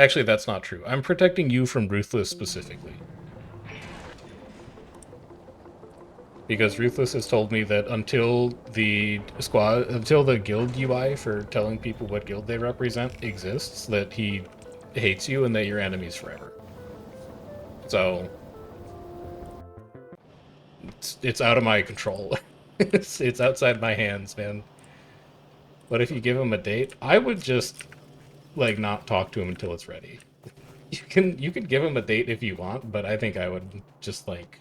Actually, that's not true. I'm protecting you from Ruthless specifically. Because Ruthless has told me that until the guild UI for telling people what guild they represent exists, that he hates you and that you're enemies forever. So it's out of my control. It's outside my hands, man. But if you give him a date, I would just like not talk to him until it's ready. You can give him a date if you want, but I think I would just like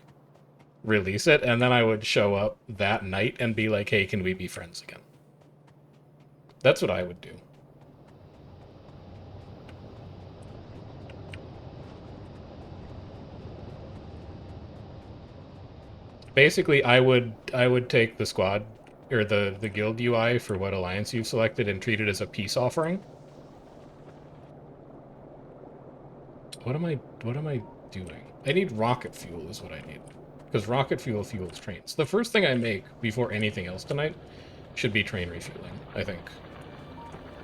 release it and then I would show up that night and be like, "Hey, can we be friends again?" That's what I would do. Basically, I would take the squad or the guild UI for what alliance you've selected and treat it as a peace offering. What am I doing? I need rocket fuel is what I need. Because rocket fuel fuels trains. The first thing I make before anything else tonight should be train refueling, I think.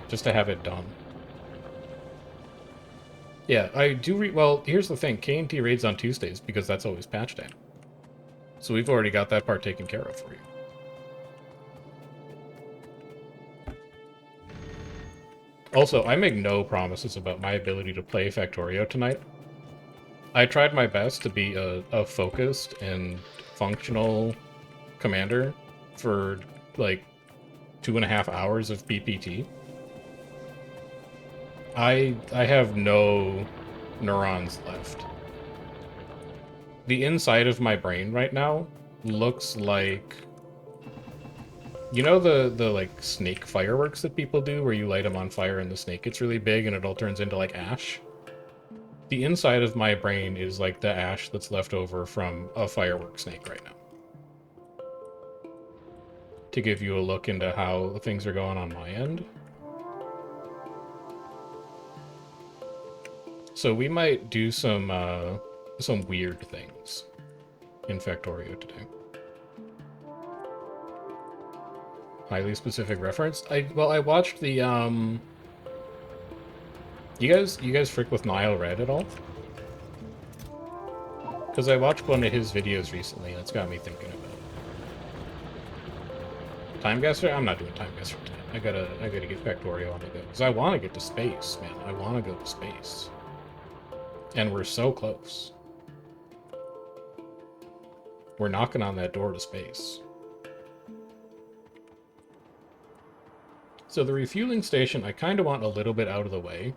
Just to have it done. Yeah, I do well, here's the thing. K&T raids on Tuesdays because that's always patch day. So we've already got that part taken care of for you. Also, I make no promises about my ability to play Factorio tonight. I tried my best to be a focused and functional commander for like 2.5 hours of PPT. I have no neurons left. The inside of my brain right now looks like, you know, the like snake fireworks that people do where you light them on fire and the snake gets really big and it all turns into like ash? The inside of my brain is like the ash that's left over from a firework snake right now. To give you a look into how things are going on my end. So we might do some weird things in Factorio today. Highly specific reference. I watched the you guys frick with Nile Red at all? Because I watched one of his videos recently and it's got me thinking about it. Time Guesser? I'm not doing Time Guesser tonight. I gotta get Factorio on the go. Because I wanna get to space, man. I wanna go to space. And we're so close. We're knocking on that door to space. So the refueling station, I kind of want a little bit out of the way.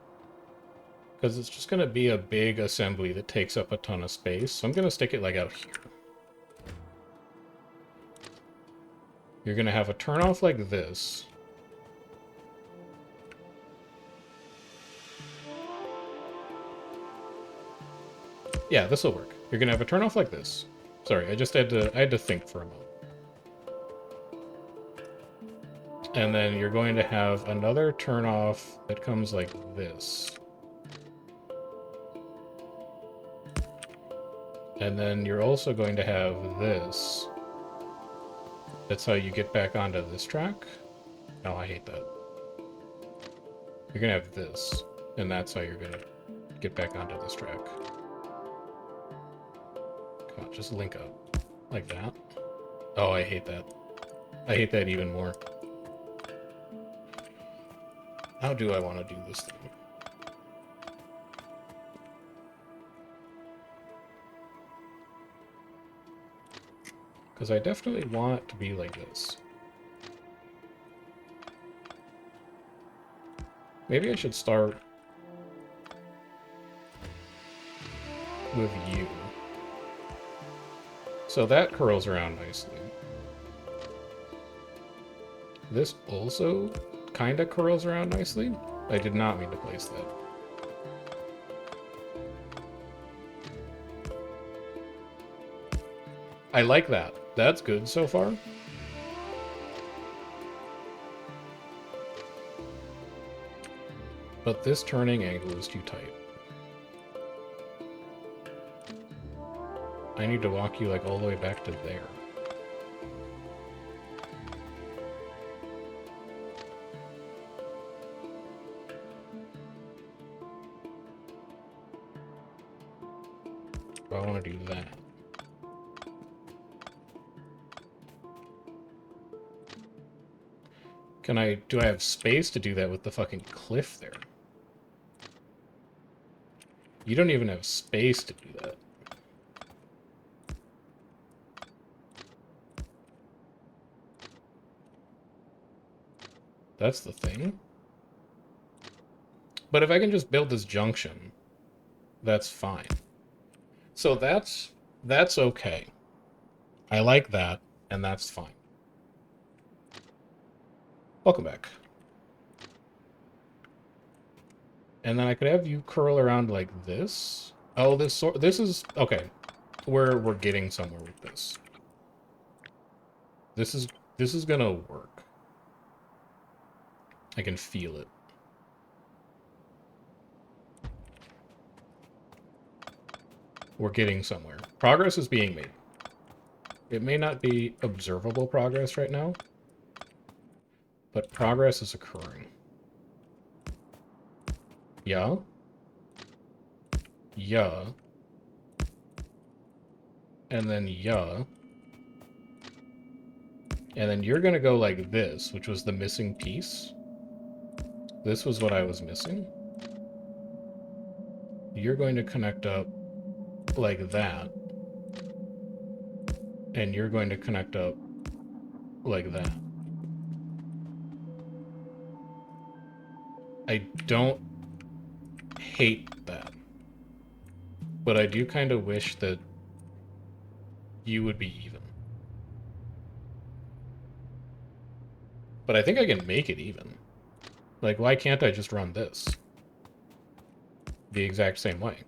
Because it's just going to be a big assembly that takes up a ton of space. So I'm going to stick it like out here. You're going to have a turnoff like this. Yeah, this will work. You're going to have a turnoff like this. Sorry, I had to think for a moment. And then you're going to have another turnoff that comes like this. And then you're also going to have this. That's how you get back onto this track. No, I hate that. You're going to have this. And that's how you're going to get back onto this track. Come on, just link up. Like that. Oh, I hate that. I hate that even more. How do I want to do this thing? Because I definitely want it to be like this. Maybe I should start with you. So that curls around nicely. This also kind of curls around nicely. I did not mean to place that. I like that. That's good so far. But this turning angle is too tight. I need to walk you like all the way back to there. I want to do that. Do I have space to do that with the fucking cliff there? You don't even have space to do that. That's the thing. But if I can just build this junction, that's fine. So that's okay. I like that, and that's fine. Welcome back. And then I could have you curl around like this. Oh, this is okay. We're getting somewhere with this. This is gonna work. I can feel it. We're getting somewhere. Progress is being made. It may not be observable progress right now, but progress is occurring. Yeah. Yeah. And then yeah. And then you're gonna go like this, which was the missing piece. This was what I was missing. You're going to connect up like that. And you're going to connect up like that. I don't hate that. But I do kind of wish that you would be even. But I think I can make it even. Like, why can't I just run this the exact same way?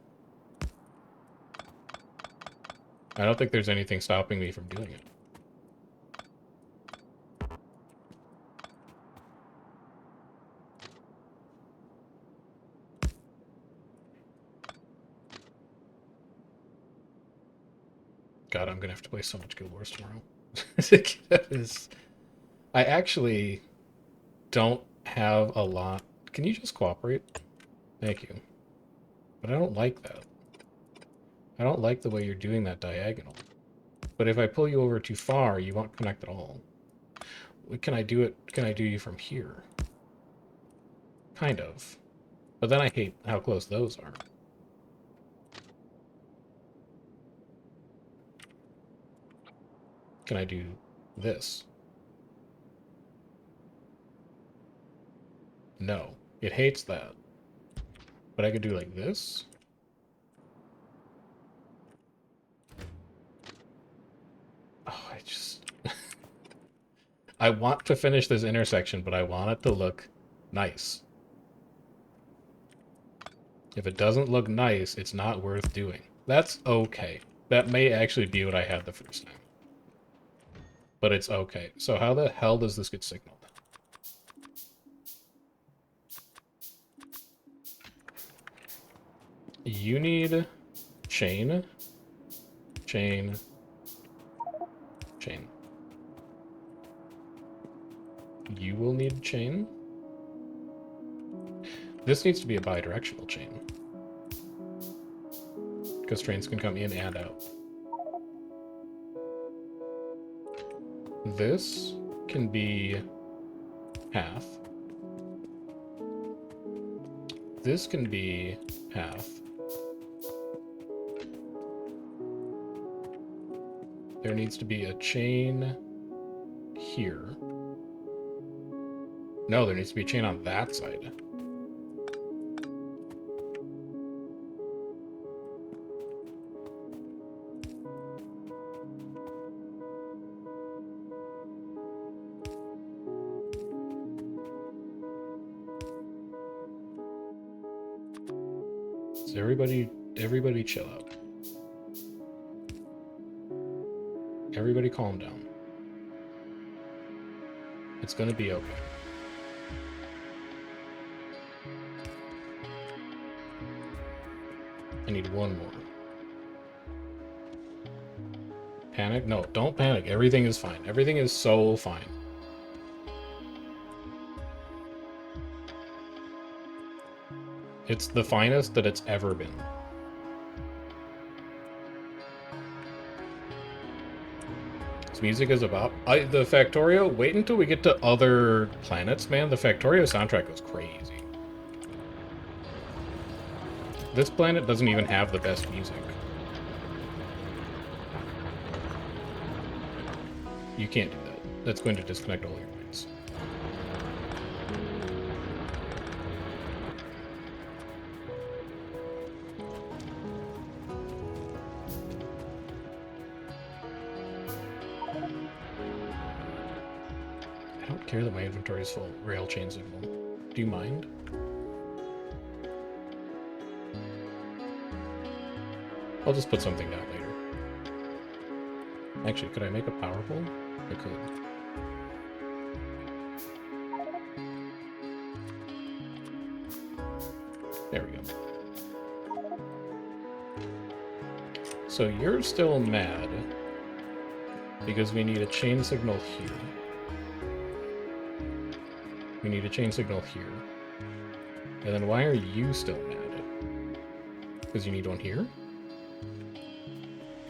I don't think there's anything stopping me from doing it. God, I'm gonna have to play so much Guild Wars tomorrow. I actually don't have a lot. Can you just cooperate? Thank you. But I don't like that. I don't like the way you're doing that diagonal. But if I pull you over too far, you won't connect at all. Can I do it? Can I do you from here? Kind of. But then I hate how close those are. Can I do this? No. It hates that. But I could do like this. Oh, I just... I want to finish this intersection, but I want it to look nice. If it doesn't look nice, it's not worth doing. That's okay. That may actually be what I had the first time. But it's okay. So how the hell does this get signaled? You need chain, chain, chain. You will need chain. This needs to be a bi-directional chain. Because trains can come in and out. This can be half. This can be half. There needs to be a chain here. No, there needs to be a chain on that side. So everybody chill out. Everybody calm down. It's gonna be okay. I need one more. Panic? No, don't panic. Everything is fine. Everything is so fine. It's the finest that it's ever been. its music is about. The Factorio, wait until we get to other planets, man. The Factorio soundtrack was crazy. This planet doesn't even have the best music. You can't do that. That's going to disconnect all your minds. I don't care that my inventory is full. Rail chain signal. Do you mind? I'll just put something down later. Actually, could I make a power pole? I could. There we go. So you're still mad because we need a chain signal here. We need a chain signal here. And then why are you still mad? Because you need one here?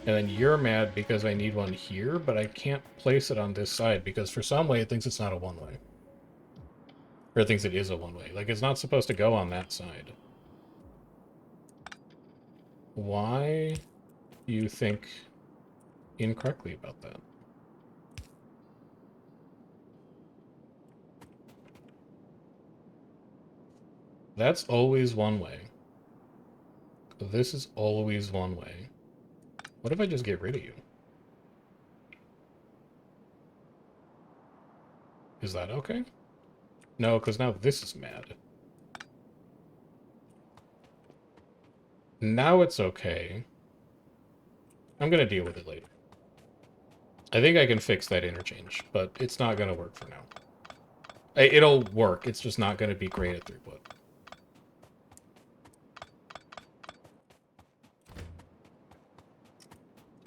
And then you're mad because I need one here, but I can't place it on this side because for some way it thinks it's not a one-way. Or it thinks it is a one-way. Like, it's not supposed to go on that side. Why do you think incorrectly about that? That's always one way. This is always one way. What if I just get rid of you? Is that okay? No, because now this is mad. Now it's okay. I'm going to deal with it later. I think I can fix that interchange, but it's not going to work for now. It'll work, it's just not going to be great at throughput.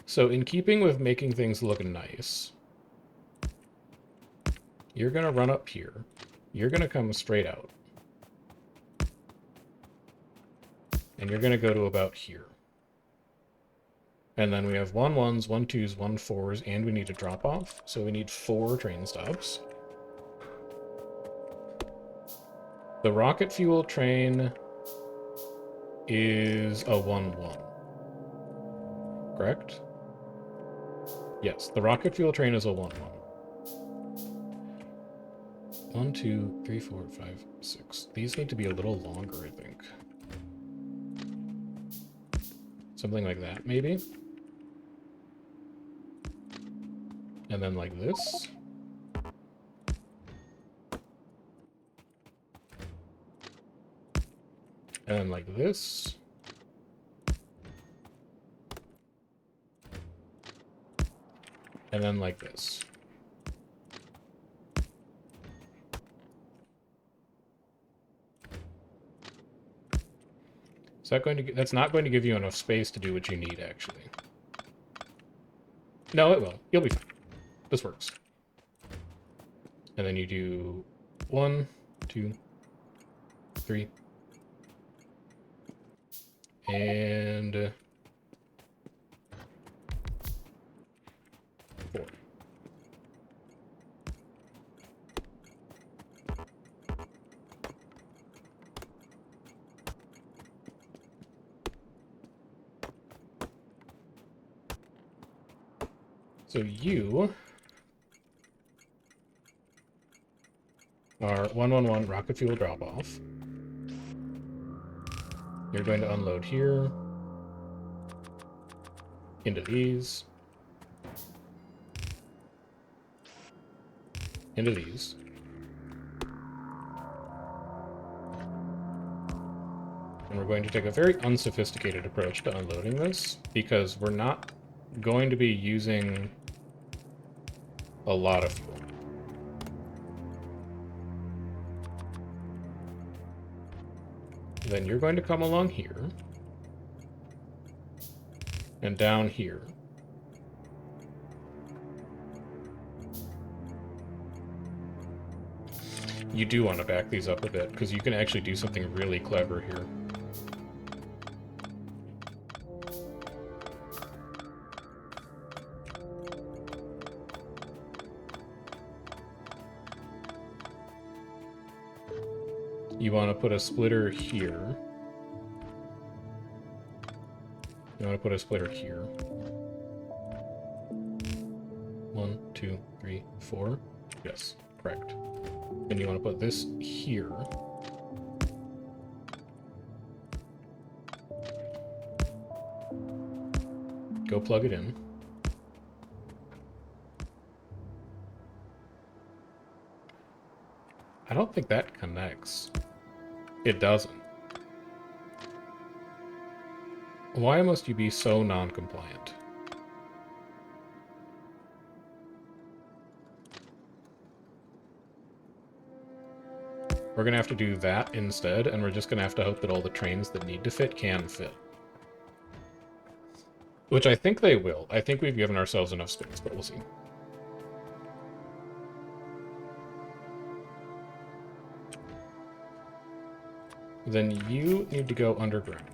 So in keeping with making things look nice, you're going to run up here. You're going to come straight out. And you're going to go to about here. And then we have 1 1s, 1 2s, 1 4s, and we need a drop off. So we need 4 train stops. The rocket fuel train is a 1 1. Correct? Yes, the rocket fuel train is a 1 1. 1 2 3 4 5 6. These need to be a little longer, I think. Something like that, maybe? And then like this. And then like this. And then like this. Is that going to that's not going to give you enough space to do what you need, actually. No, it will. You'll be fine. This works. And then you do 1, 2, 3. And 4. So you are 111 rocket fuel drop off. You're going to unload here into these, into these. And we're going to take a very unsophisticated approach to unloading this because we're not going to be using a lot of fuel. Then you're going to come along here and down here. You do want to back these up a bit because you can actually do something really clever here. You want to put a splitter here. You want to put a splitter here. 1, 2, 3, 4. Yes, correct. And you want to put this here. Go plug it in. I don't think that connects. It doesn't. Why must you be so non-compliant? We're gonna have to do that instead, and we're just gonna have to hope that all the trains that need to fit can fit. Which I think they will. I think we've given ourselves enough space, but we'll see. Then you need to go underground.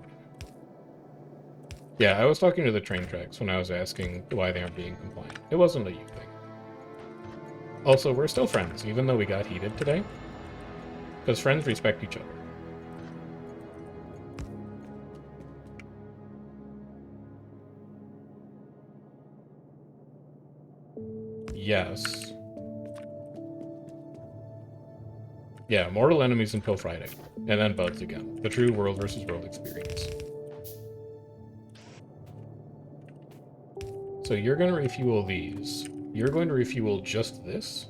Yeah, I was talking to the train tracks when I was asking why they aren't being compliant. It wasn't a you thing. Also, we're still friends, even though we got heated today. Because friends respect each other. Yes. Yeah, mortal enemies until Friday. And then buds again. The true world versus world experience. So you're going to refuel these. You're going to refuel just this.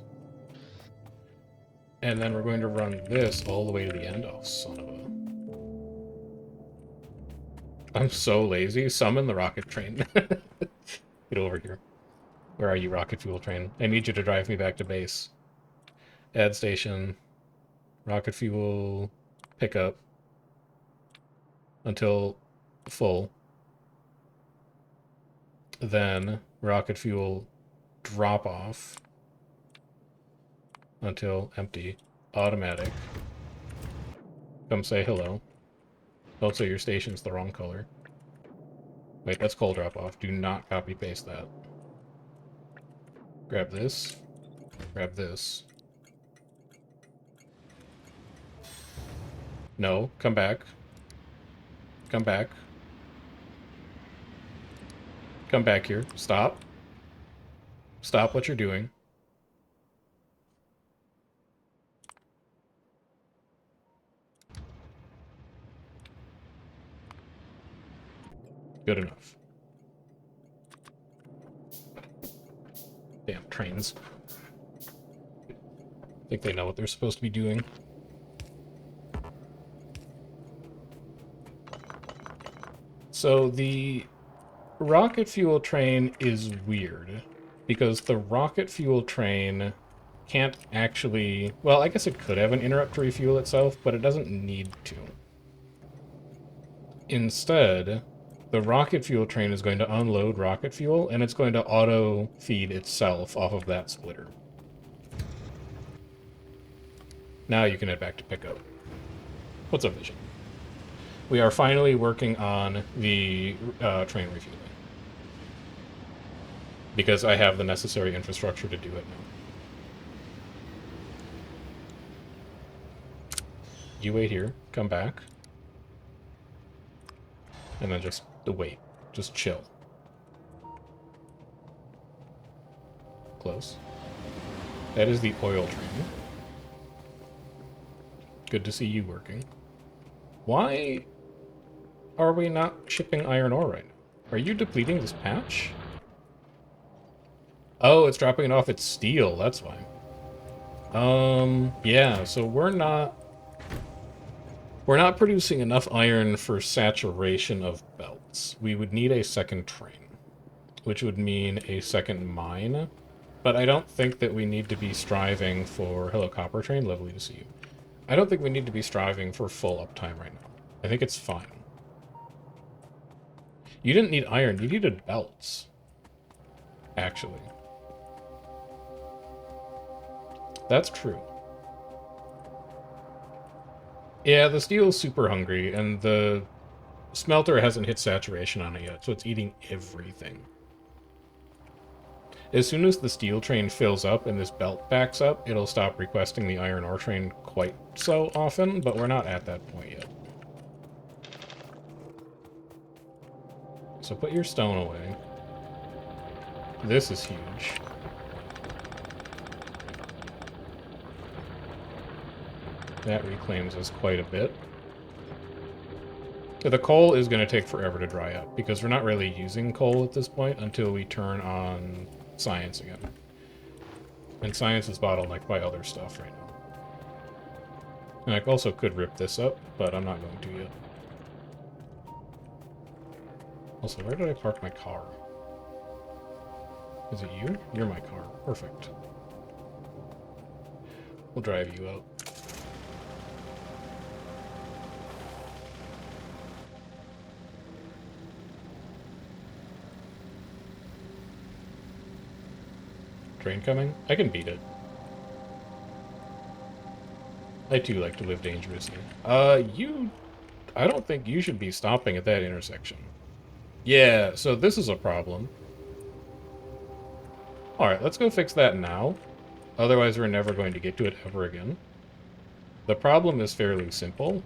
And then we're going to run this all the way to the end. Oh, son of a... I'm so lazy. Summon the rocket train. Get over here. Where are you, rocket fuel train? I need you to drive me back to base. Add station. Rocket fuel pickup. Until full. Then rocket fuel drop off. Until empty. Automatic. Come say hello. Don't say your station's the wrong color. Wait, that's coal drop off. Do not copy paste that. Grab this. Grab this. No, come back. Come back. Come back here. Stop. Stop what you're doing. Good enough. Damn trains. I think they know what they're supposed to be doing. So the rocket fuel train is weird because the rocket fuel train can't actually... Well, I guess it could have an interrupt to refuel itself, but it doesn't need to. Instead, the rocket fuel train is going to unload rocket fuel, and it's going to auto-feed itself off of that splitter. Now you can head back to pickup. What's up, Vision? We are finally working on the train refueling. Because I have the necessary infrastructure to do it now. You wait here, come back. And then just wait. Just chill. Close. That is the oil train. Good to see you working. Why are we not shipping iron ore right now? Are you depleting this patch? Oh, it's dropping it off its steel, that's why. Yeah, so we're not producing enough iron for saturation of belts. We would need a second train, which would mean a second mine. But I don't think that we need to be striving for... Hello, copper train, lovely to see you. I don't think we need to be striving for full uptime right now. I think it's fine. You didn't need iron, you needed belts. Actually. That's true. Yeah, the steel's super hungry, and the smelter hasn't hit saturation on it yet, so it's eating everything. As soon as the steel train fills up and this belt backs up, it'll stop requesting the iron ore train quite so often, but we're not at that point yet. So put your stone away. This is huge. That reclaims us quite a bit. The coal is going to take forever to dry up, because we're not really using coal at this point until we turn on science again. And science is bottlenecked by other stuff right now. And I also could rip this up, but I'm not going to yet. Also, where did I park my car? Is it you? You're my car. Perfect. We'll drive you out. Train coming? I can beat it. I too like to live dangerously. I don't think you should be stopping at that intersection. Yeah, so this is a problem. Alright, let's go fix that now. Otherwise, we're never going to get to it ever again. The problem is fairly simple.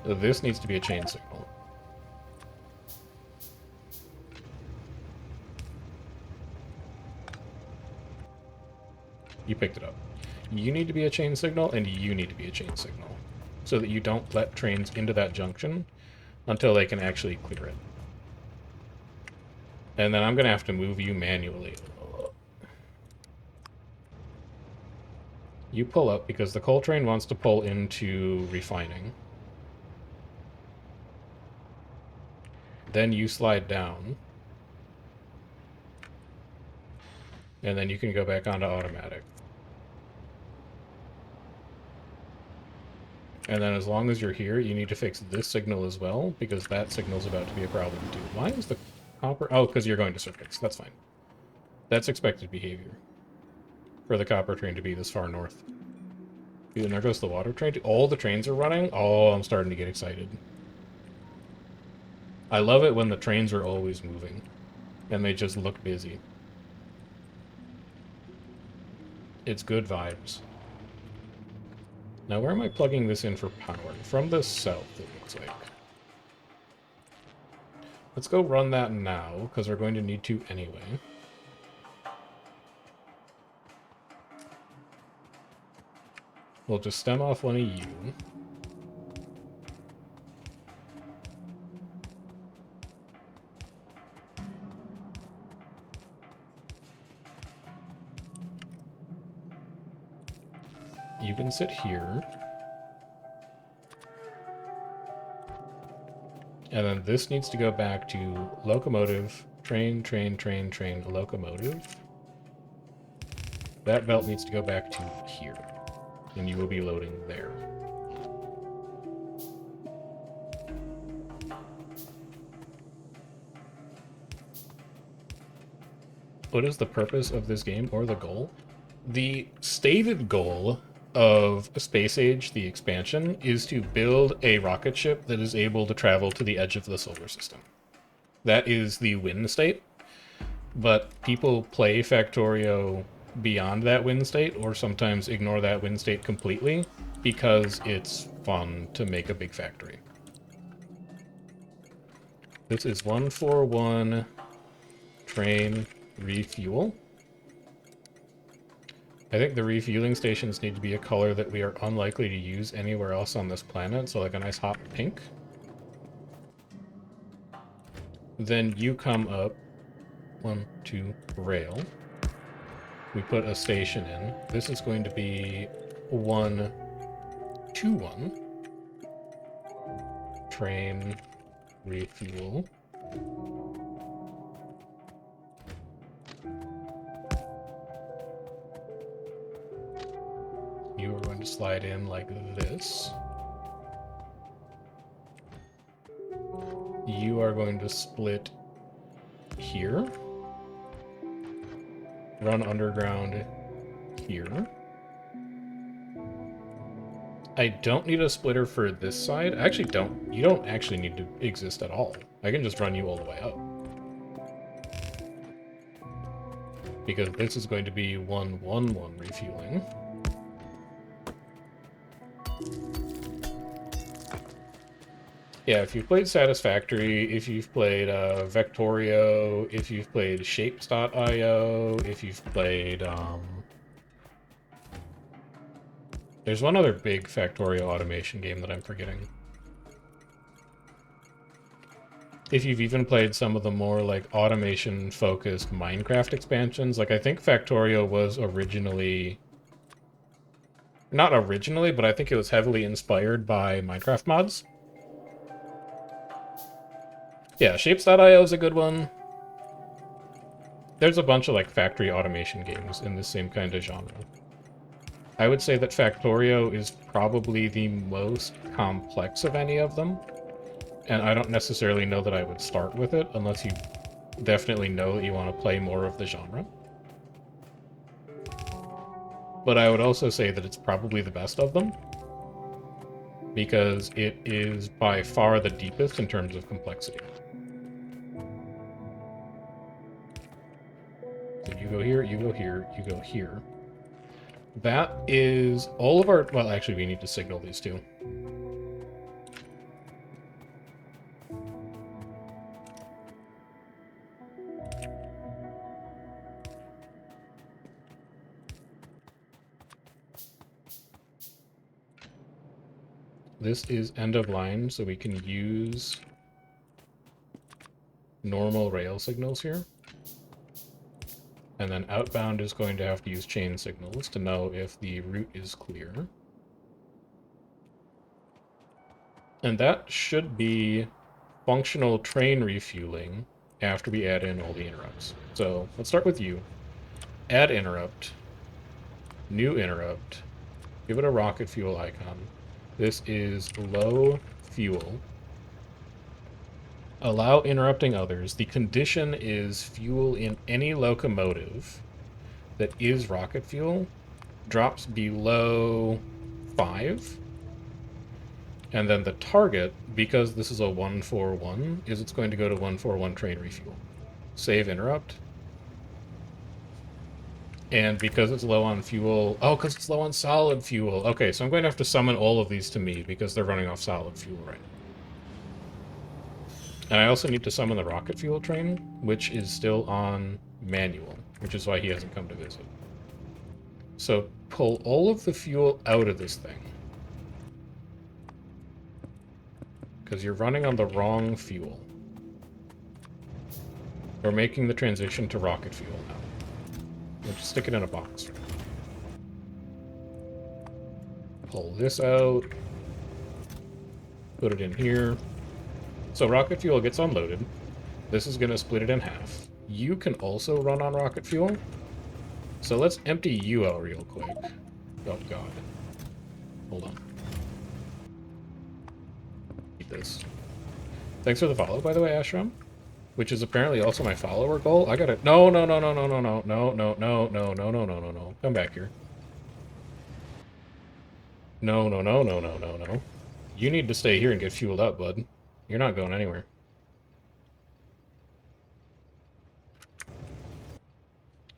This needs to be a chain signal. You picked it up. You need to be a chain signal, and you need to be a chain signal. So that you don't let trains into that junction until they can actually clear it. And then I'm going to have to move you manually. You pull up because the coal train wants to pull into refining. Then you slide down. And then you can go back onto automatic. And then as long as you're here, you need to fix this signal as well, because that signal's about to be a problem too. Why is the copper... Oh, because you're going to circuits. That's fine. That's expected behavior. For the copper train to be this far north. And there goes the water train. All the trains are running. Oh, I'm starting to get excited. I love it when the trains are always moving. And they just look busy. It's good vibes. Now, where am I plugging this in for power? From the south, it looks like. Let's go run that now, because we're going to need to anyway. We'll just stem off one of you. You can sit here. And then this needs to go back to locomotive, train, locomotive. That belt needs to go back to here. And you will be loading there. What is the purpose of this game, or the goal? The stated goal of Space Age, the expansion, is to build a rocket ship that is able to travel to the edge of the solar system. That is the win state, but people play Factorio beyond that win state, or sometimes ignore that win state completely, because it's fun to make a big factory. This is 141 train refuel. I think the refueling stations need to be a color that we are unlikely to use anywhere else on this planet, so like a nice hot pink. Then you come up, 1, 2, rail. We put a station in. This is going to be 1, 2, 1. Train refuel. You are going to slide in like this. You are going to split here. Run underground here. I don't need a splitter for this side. I actually don't. You don't actually need to exist at all. I can just run you all the way up. because this is going to be 111 refueling. Yeah, if you've played Satisfactory, if you've played Factorio, if you've played Shapes.io, if you've played... There's one other big Factorio automation game that I'm forgetting. If you've even played some of the more, like, automation-focused Minecraft expansions, like, I think Factorio was originally... Not originally, but I think it was heavily inspired by Minecraft mods. Yeah, Shapes.io is a good one. There's a bunch of, like, factory automation games in the same kind of genre. I would say that Factorio is probably the most complex of any of them. And I don't necessarily know that I would start with it, unless you definitely know that you want to play more of the genre. But I would also say that it's probably the best of them, because it is by far the deepest in terms of complexity. So you go here, you go here, you go here. That is all of our... Well, actually, we need to signal these two. This is end of line, so we can use normal rail signals here. And then outbound is going to have to use chain signals to know if the route is clear. And that should be functional train refueling after we add in all the interrupts. So let's start with you. Add interrupt. New interrupt. Give it a rocket fuel icon. This is low fuel. Allow interrupting others. The condition is fuel in any locomotive that is rocket fuel drops below 5. And then the target, because this is a 141, is it's going to go to 141 train refuel. Save interrupt. And because it's low on fuel... Oh, because it's low on solid fuel. Okay, so I'm going to have to summon all of these to me because they're running off solid fuel right now. And I also need to summon the rocket fuel train, which is still on manual, which is why he hasn't come to visit. So pull all of the fuel out of this thing. Because you're running on the wrong fuel. We're making the transition to rocket fuel now. We'll just stick it in a box. Pull this out. Put it in here. So rocket fuel gets unloaded. This is going to split it in half. You can also run on rocket fuel. So let's empty you out real quick. Oh, God. Hold on. Eat this. Thanks for the follow, by the way, Ashram. Which is apparently also my follower goal. I gotta... No, no, no, no, no, no, no, no, no, no, no, no, no, no, no, no. Come back here. No, no, no, no, no, no, no. You need to stay here and get fueled up, bud. You're not going anywhere.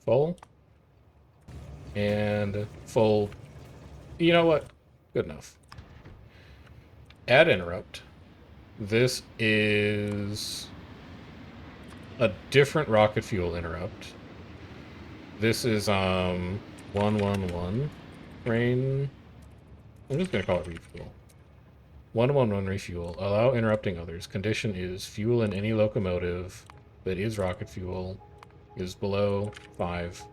Full. And full. You know what? Good enough. Add interrupt. This is a different rocket fuel interrupt. This is 111 train. I'm just gonna call it refuel. 111 refuel. Allow interrupting others. Condition is fuel in any locomotive that is rocket fuel is below 5.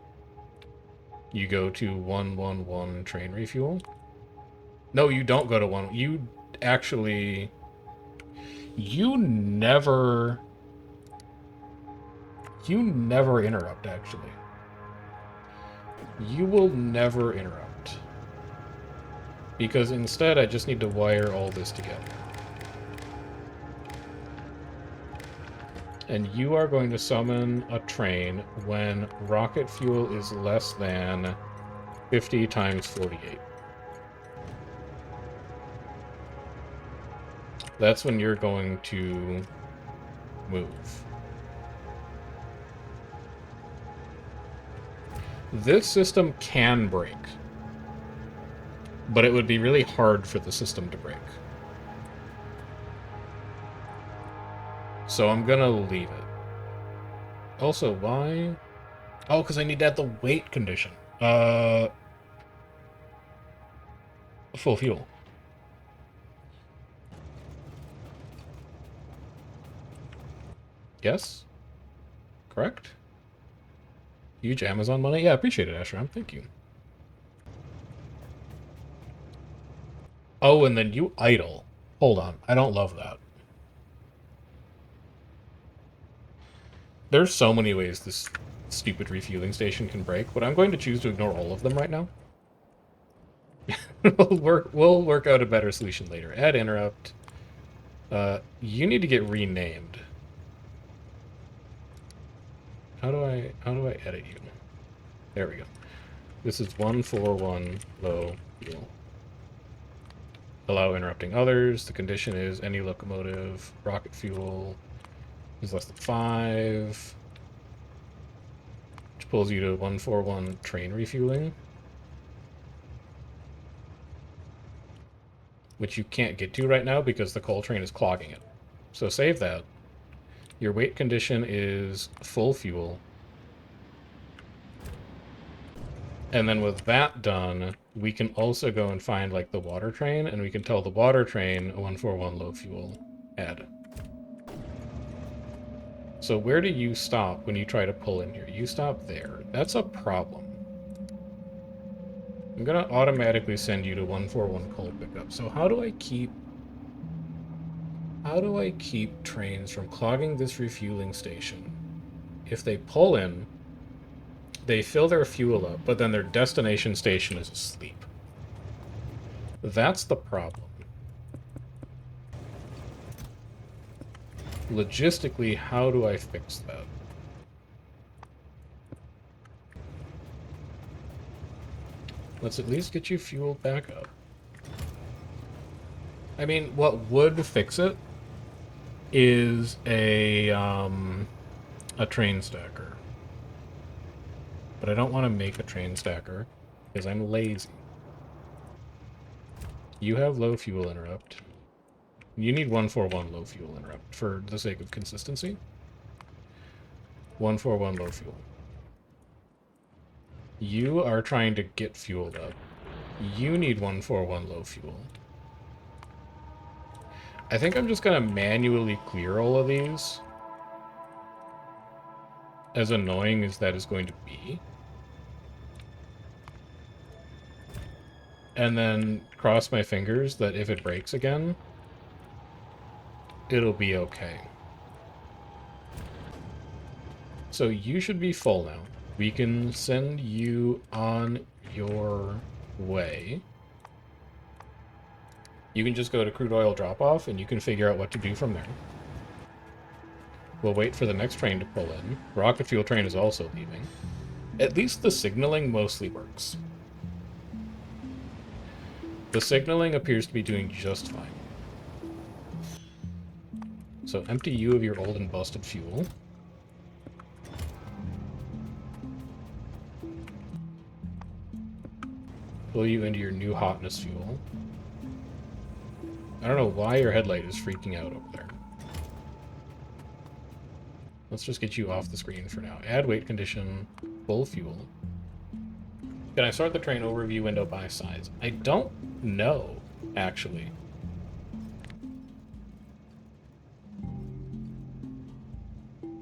You go to 111 train refuel. No, you don't go to 1. You actually... You never interrupt, actually. You will never interrupt. Because instead, I just need to wire all this together. And you are going to summon a train when rocket fuel is less than 50 times 48. That's when you're going to move. This system can break, but it would be really hard for the system to break. So I'm gonna leave it. Also, why? Oh, because I need to add the weight condition. Full fuel. Yes? Correct? Huge Amazon money? Yeah, appreciate it, Ashram. Thank you. Oh, and then you idle. Hold on. I don't love that. There's so many ways this stupid refueling station can break, but I'm going to choose to ignore all of them right now. we'll work out a better solution later. Add interrupt. You need to get renamed. How do I edit you? There we go. This is 141 low fuel. Allow interrupting others. The condition is any locomotive, rocket fuel is less than 5. Which pulls you to 141 train refueling. Which you can't get to right now because the coal train is clogging it. So save that. Your weight condition is full fuel. And then with that done, we can also go and find like the water train, and we can tell the water train 141 low fuel, add. So where do you stop when you try to pull in here? You stop there. That's a problem. I'm gonna automatically send you to 141 coal pickup. So how do I keep trains from clogging this refueling station? If they pull in, they fill their fuel up, but then their destination station is asleep. That's the problem. Logistically, how do I fix that? Let's at least get you fueled back up. I mean, what would fix it is a train stacker. But I don't want to make a train stacker because I'm lazy. You have low fuel interrupt. You need 141 low fuel interrupt for the sake of consistency. 141 low fuel. You are trying to get fueled up. You need 141 low fuel. I think I'm just gonna manually clear all of these. As annoying as that is going to be. And then cross my fingers that if it breaks again, it'll be okay. So you should be full now. We can send you on your way. You can just go to crude oil drop-off, and you can figure out what to do from there. We'll wait for the next train to pull in. Rocket fuel train is also leaving. At least the signaling mostly works. The signaling appears to be doing just fine. So empty you of your old and busted fuel. Pull you into your new hotness fuel. I don't know why your headlight is freaking out over there. Let's just get you off the screen for now. Add weight condition, full fuel. Can I sort the train overview window by size? I don't know, actually.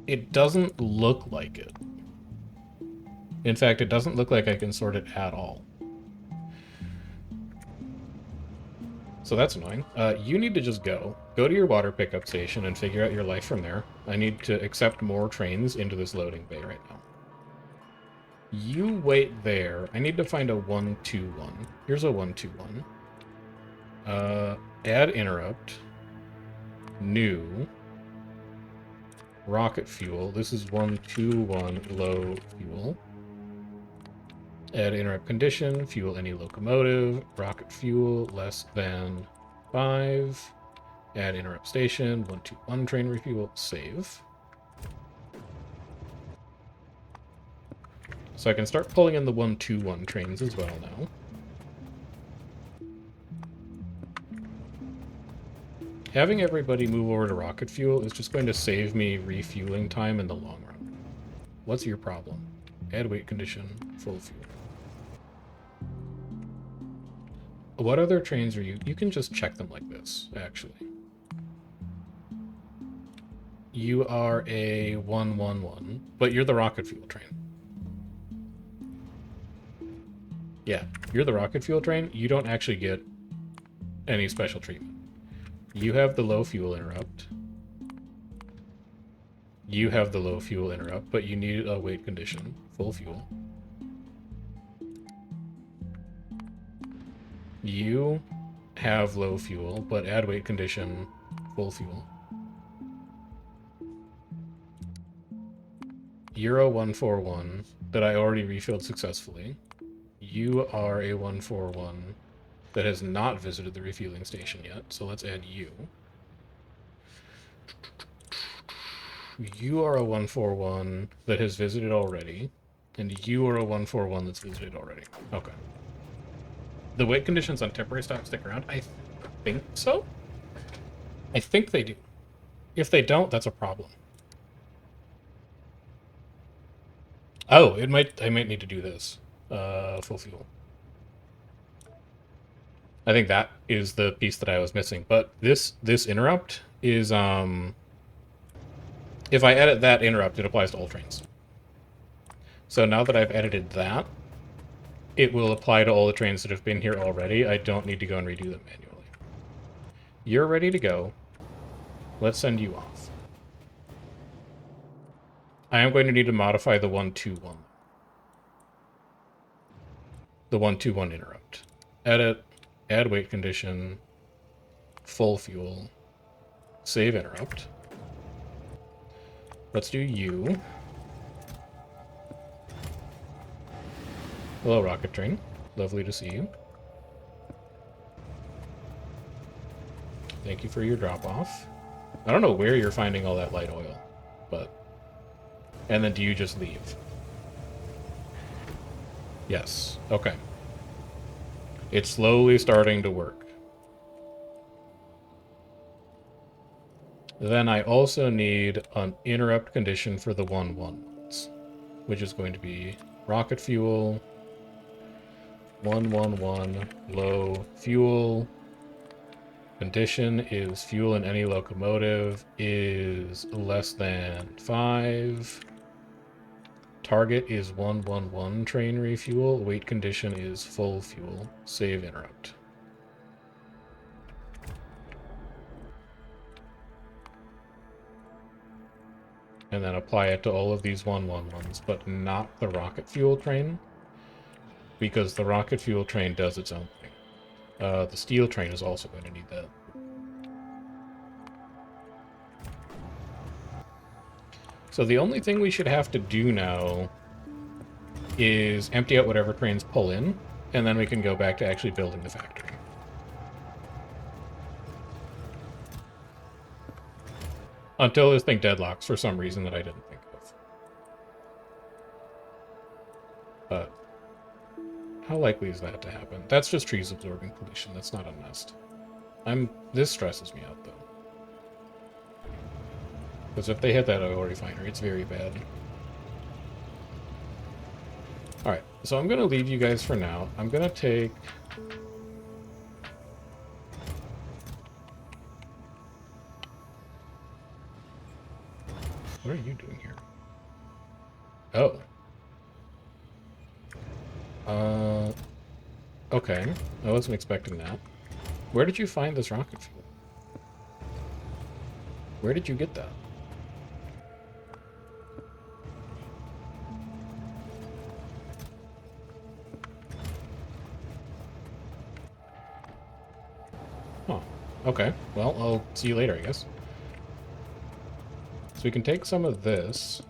It doesn't look like it. In fact, it doesn't look like I can sort it at all. So that's annoying. You need to just go. Go to your water pickup station and figure out your life from there. I need to accept more trains into this loading bay right now. You wait there. I need to find a 121. Here's a 121. Add interrupt. New. Rocket fuel. This is 121 low fuel. Add interrupt condition. Fuel any locomotive. Rocket fuel less than 5. Add interrupt station. 121 train refuel. Save. So I can start pulling in the 121 trains as well now. Having everybody move over to rocket fuel is just going to save me refueling time in the long run. What's your problem? Add weight condition, full fuel. What other trains are you? You can just check them like this, actually. You are a 111, but you're the rocket fuel train. Yeah, you're the rocket fuel train. You don't actually get any special treatment. You have the low fuel interrupt. You have the low fuel interrupt, but you need a weight condition, full fuel. You have low fuel, but add weight condition, full fuel. You're a 141 that I already refilled successfully. You are a 141 that has not visited the refueling station yet, so let's add you. You are a 141 that has visited already, and you are a 141 that's visited already. Okay. The weight conditions on temporary stock stick around? I think so. I think they do. If they don't, that's a problem. Oh, I might need to do this. Full fuel. I think that is the piece that I was missing. But this interrupt is if I edit that interrupt, it applies to all trains. So now that I've edited that, it will apply to all the trains that have been here already. I don't need to go and redo them manually. You're ready to go. Let's send you off. I am going to need to modify the 121. The 121 interrupt. Edit, add weight condition, full fuel, save interrupt. Let's do you. Hello, rocket train. Lovely to see you. Thank you for your drop-off. I don't know where you're finding all that light oil, but... And then do you just leave? Yes. Okay. It's slowly starting to work. Then I also need an interrupt condition for the 111s, which is going to be rocket fuel, 111, low fuel. Condition is fuel in any locomotive is less than 5. Target is 111 train refuel. Weight condition is full fuel. Save interrupt. And then apply it to all of these 111s, but not the rocket fuel train, because the rocket fuel train does its own thing. The steel train is also going to need that. So the only thing we should have to do now is empty out whatever trains pull in, and then we can go back to actually building the factory. Until this thing deadlocks for some reason that I didn't think of. But how likely is that to happen? That's just trees absorbing pollution. That's not a nest. This stresses me out, though. Because if they hit that oil refinery, it's very bad. Alright, so I'm going to leave you guys for now. I'm going to take... What are you doing here? Oh. Okay. I wasn't expecting that. Where did you find this rocket fuel? Where did you get that? Huh. Okay. Well, I'll see you later, I guess. So we can take some of this.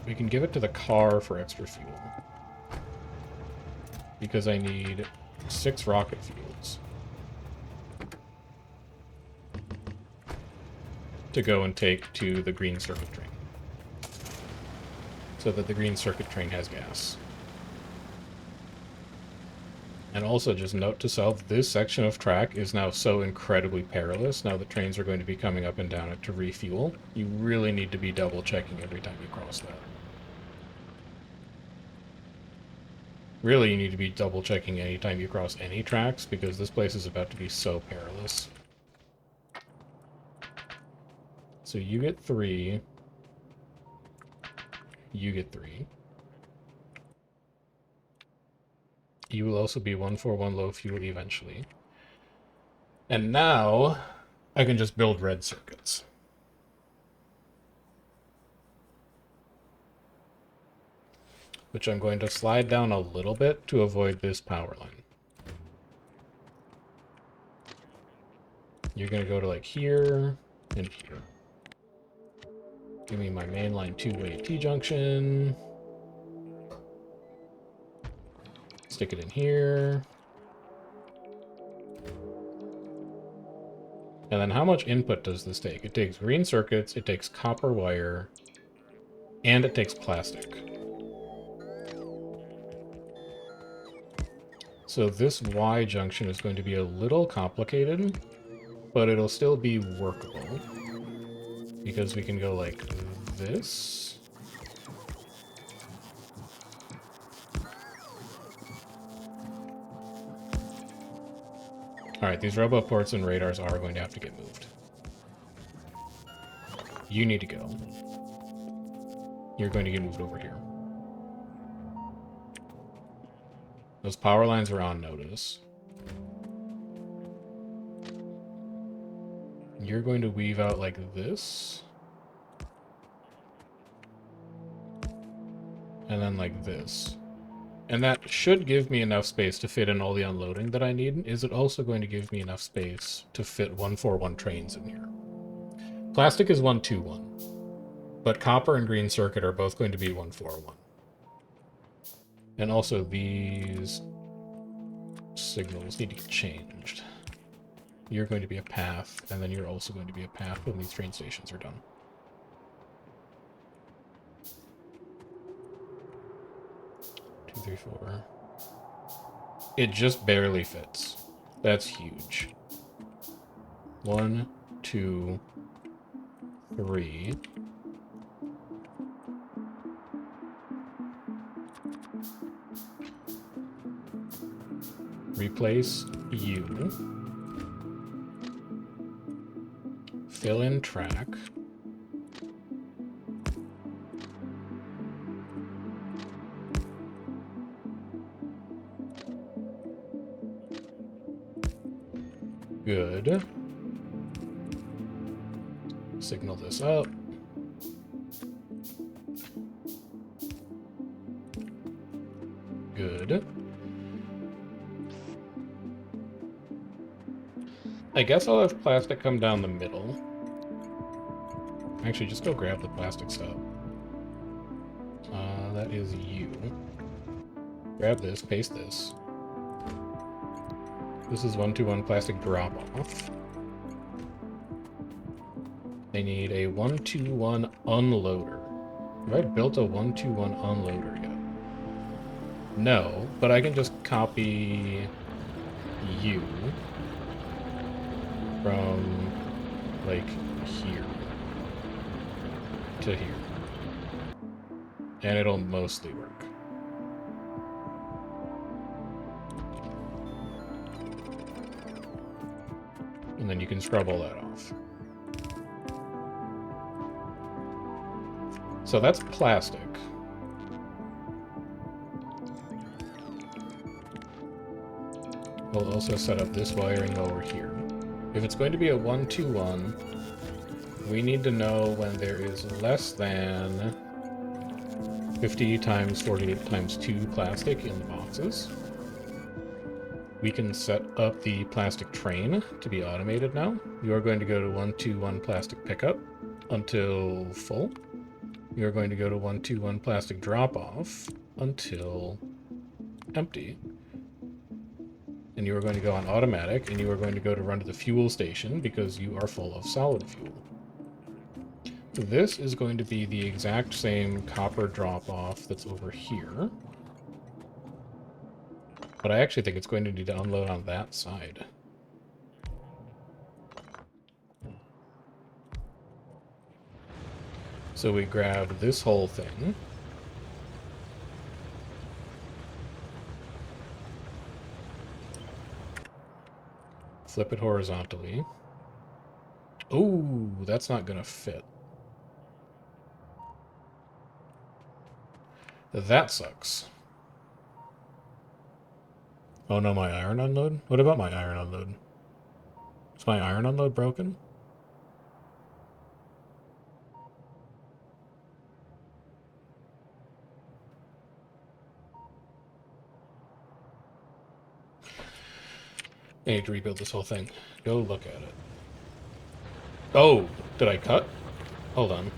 We can give it to the car for extra fuel. Because I need 6 rocket fuels to go and take to the green circuit train. so that the green circuit train has gas. And also just note to self, this section of track is now so incredibly perilous now that trains are going to be coming up and down it to refuel. You really need to be double checking every time you cross that. Really, you need to be double checking anytime you cross any tracks because this place is about to be so perilous. So you get 3. You get 3. You will also be 141 low fuel eventually. And now, I can just build red circuits. Which I'm going to slide down a little bit to avoid this power line. You're going to go to like here and here. Give me my mainline 2-way T-junction. Stick it in here. And then how much input does this take? It takes green circuits, it takes copper wire, and it takes plastic. So this Y junction is going to be a little complicated, but it'll still be workable. Because we can go like this. Alright, these robo ports and radars are going to have to get moved. You need to go. You're going to get moved over here. Those power lines are on notice. You're going to weave out like this. And then like this. And that should give me enough space to fit in all the unloading that I need. Is it also going to give me enough space to fit 141 trains in here? Plastic is 121. But copper and green circuit are both going to be 141. And also these signals need to get changed. You're going to be a path, and then you're also going to be a path when these train stations are done. Two, three, four. It just barely fits. That's huge. 1, 2, 3. Replace you. Fill in track. Good. Signal this up. Good. I guess I'll have plastic come down the middle. Actually, just go grab the plastic stuff. That is you. Grab this, paste this. This is 121 plastic drop-off. They need a 121 unloader. Have I built a 121 unloader yet? No, but I can just copy you from, like, here to here. And it'll mostly work. And then you can scrub all that off. So that's plastic. We'll also set up this wiring while we're here. If it's going to be a 121, we need to know when there is less than 50 times 48 times 2 plastic in the boxes. We can set up the plastic train to be automated now. You are going to go to 121 plastic pickup until full. You are going to go to 121 plastic drop-off until empty. And you are going to go on automatic, and you are going to go to run to the fuel station because you are full of solid fuel. This is going to be the exact same copper drop-off that's over here. But I actually think it's going to need to unload on that side. So we grab this whole thing. Flip it horizontally. Ooh, that's not gonna fit. That sucks. Oh no, my iron unload? What about my iron unload? Is my iron unload broken? I need to rebuild this whole thing. Go look at it. Oh, did I cut? Hold on.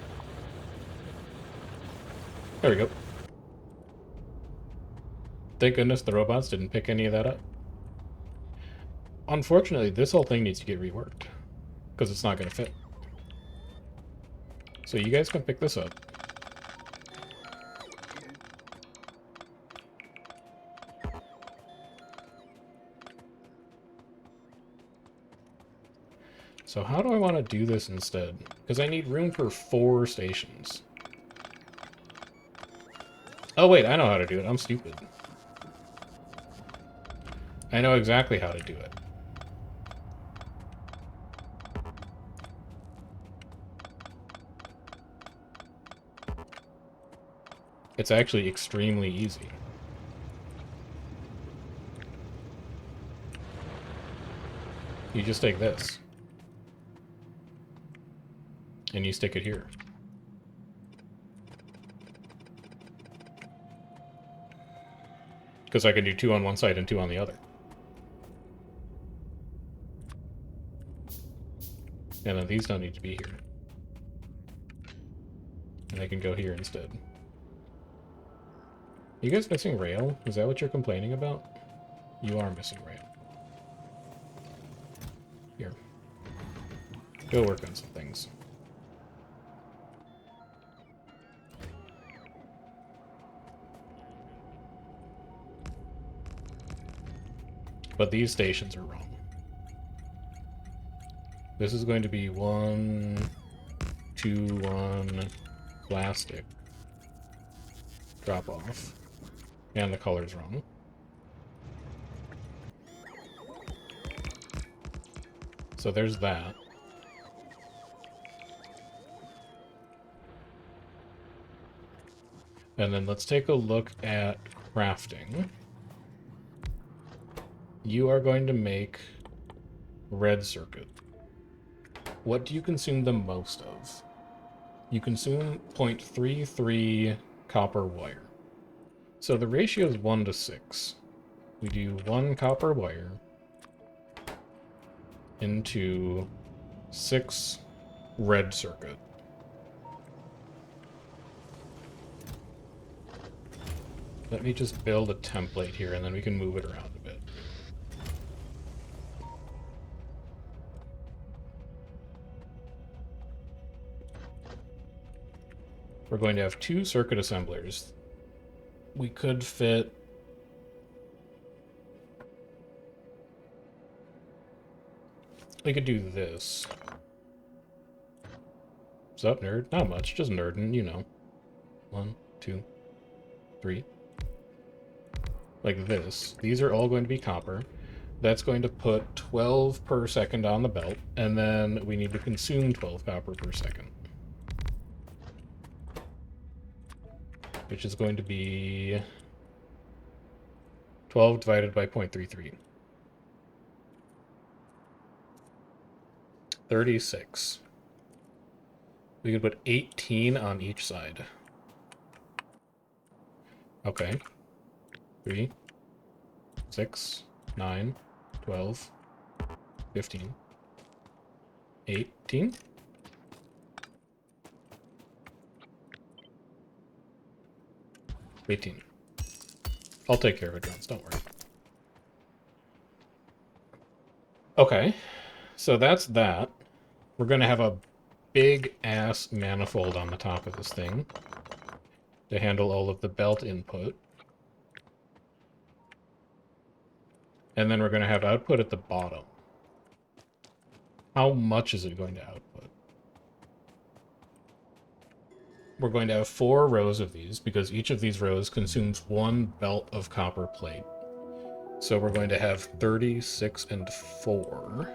There we go. Thank goodness the robots didn't pick any of that up. Unfortunately, this whole thing needs to get reworked, because it's not going to fit. So you guys can pick this up. So how do I want to do this instead? Because I need room for 4 stations. Oh wait, I know how to do it. I'm stupid. I know exactly how to do it. It's actually extremely easy. You just take this. And you stick it here. Because I can do 2 on one side and 2 on the other. And then these don't need to be here. And they can go here instead. You guys missing rail? Is that what you're complaining about? You are missing rail. Here. Go work on some things. But these stations are wrong. This is going to be 1, 2, 1, plastic. Drop off. And the color's wrong. So there's that. And then let's take a look at crafting. You are going to make red circuit. What do you consume the most of? You consume 0.33 copper wire. So the ratio is 1 to 6. We do 1 copper wire into 6 red circuit. Let me just build a template here and then we can move it around a bit. We're going to have 2 circuit assemblers. We could fit... We could do this. What's up, nerd? Not much, just nerding, you know. 1, 2, 3. Like this. These are all going to be copper. That's going to put 12 per second on the belt, and then we need to consume 12 copper per second. Which is going to be 12 divided by 0.33. 36. We could put 18 on each side. Okay. 3, 6, 9, 12, 15, 18. I'll take care of it, Jones, don't worry. Okay, so that's that. We're going to have a big-ass manifold on the top of this thing to handle all of the belt input. And then we're going to have output at the bottom. How much is it going to output? We're going to have 4 rows of these, because each of these rows consumes 1 belt of copper plate. So we're going to have 36 and 4.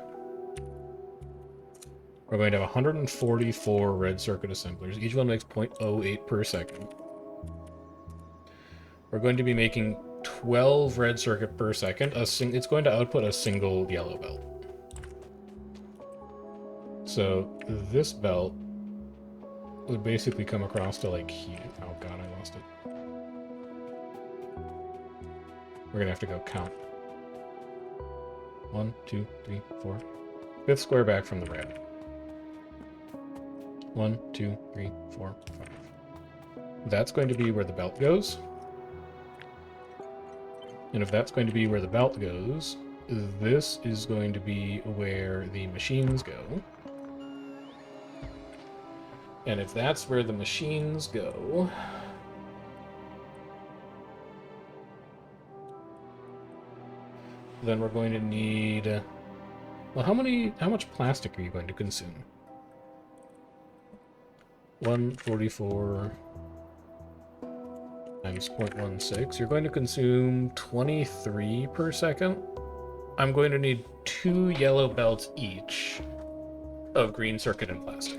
We're going to have 144 red circuit assemblers. Each one makes 0.08 per second. We're going to be making 12 red circuit per second. It's going to output a single yellow belt. So this belt would basically come across to like here. Oh god, I lost it. We're gonna have to go count. 1, 2, 3, 4. 5th square back from the red. 1, 2, 3, 4, 5. That's going to be where the belt goes. And if that's going to be where the belt goes, this is going to be where the machines go. And if that's where the machines go, then we're going to need... Well, how much plastic are you going to consume? 144 times 0.16. You're going to consume 23 per second. I'm going to need 2 yellow belts each of green circuit and plastic.